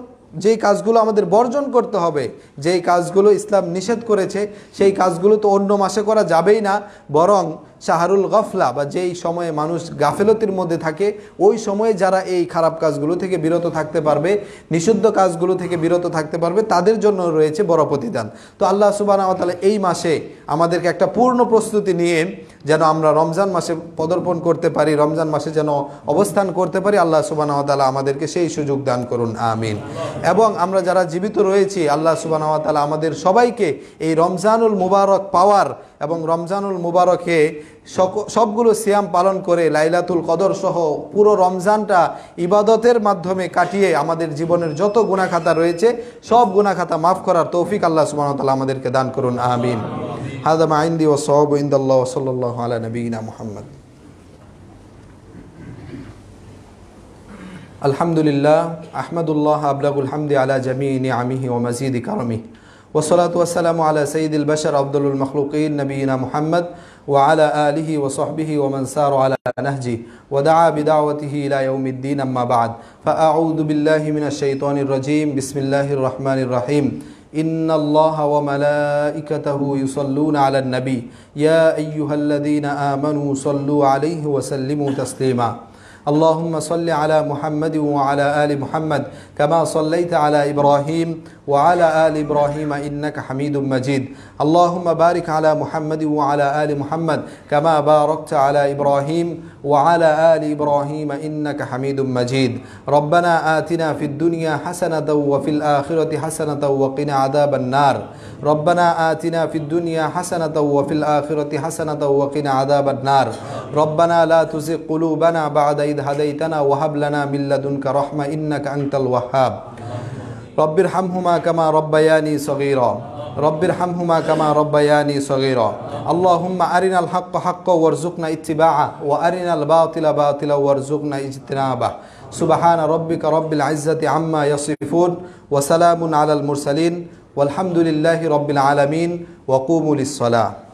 যেই কাজগুলো আমাদের বর্জন করতে হবে, যেই কাজগুলো ইসলাম নিষেধ করেছে সেই কাজগুলো তো অন্য মাসে করা যাবেই না, বরং শাহরুল গফলা বা যেই সময়ে মানুষ গাফেলতির মধ্যে থাকে ওই সময়ে যারা এই খারাপ কাজগুলো থেকে বিরত থাকতে পারবে, নিষিদ্ধ কাজগুলো থেকে বিরত থাকতে পারবে, তাদের জন্য রয়েছে বড় প্রতিদান। তো আল্লাহ সুবহানাহু ওয়া তাআলা এই মাসে আমাদেরকে একটা পূর্ণ প্রস্তুতি নিয়ে যেন আমরা রমজান মাসে পদার্পণ করতে পারি, রমজান মাসে যেন অবস্থান করতে পারি, আল্লাহ সুবহানাহু ওয়া তাআলা আমাদেরকে সেই সুযোগ দান করুন, আমিন। এবং আমরা যারা জীবিত রয়েছি আল্লাহ সুবহানাহু ওয়া তাআলা আমাদের সবাইকে এই রমজানুল মুবারক পাওয়ার এবং রমজানুল মুবারকে সবগুলো সিয়াম পালন করে লাইলাতুল কদর সহ পুরো রমজানটা ইবাদতের মাধ্যমে কাটিয়ে আমাদের জীবনের যত গুনাহখাতা রয়েছে সব গুনাহখাতা মাফ করার তৌফিক আল্লাহ সুবহানাহু ওয়া তাআলা আমাদেরকে দান করুন, আমিন। হাযা মা ইনদি ওয়া সাওয়াবু ইনদাল্লাহ ওয়া সাল্লাল্লাহু আলা নবিয়িনা মুহাম্মদ। আলহামদুলিল্লাহ আহমাদুল্লাহ আবলাগুল হামদি আলা জামিই নিআমিহি ওয়া মাজিদি কারামিহি ওয়াসসালাতু ওয়াসসালামু আলা সাইয়্যিদিল বাশার আফদালুল মাখলুকিন নবিয়িনা মুহাম্মদ ওয়া আলা আলিহি ওয়া সাহবিহি ওয়া মান সারা আলা নাহজিহি ওয়া দাআ বিদাওয়াতিহি ইলা ইয়াউমিদ্দিন, আম্মা বা'দ। ফাআউযু বিল্লাহি মিনাশ শাইতানির রাজীম। বিসমিল্লাহির রহমানির রহিম। ইন্নাল্লাহা ওয়া মালাইকাতাহু ইউসাল্লুনা আলান নবী ইয়া আইয়ুহাল্লাযীনা আমানু সাল্লু আলাইহি ওয়া সাল্লিমু তাসলিমা। اللهم صل على محمد وعلى آل محمد كما صليت على إبراهيم وعلى آل إبراهيم إنك حميد مجيد. اللهم بارك على محمد وعلى آل محمد كما باركت على إبراهيم وعلى آل إبراهيم إنك حميد مجيد. ربنا آتنا في الدنيا حسنة وفي الآخرة حسنة وقنا عذاب النار. ربنا آتنا في الدنيا حسنة وفي الآخرة حسنة وقنا عذاب النار. ربنا لا تزغ قلوبنا بعد إذ هديتنا وهب لنا من لدنك رحمة إنك أنت الوهاب. رب ارحمهما كما ربياني صغيرا. رب ارحمهما كما ربياني صغيرا. اللهم أرنا الحق حقا وارزقنا اتباعه وأرنا الباطل باطلا وارزقنا اجتنابه. سبحان ربك رب العزة عما يصفون وسلام على المرسلين والحمد لله رب العالمين وقوموا للصلاة.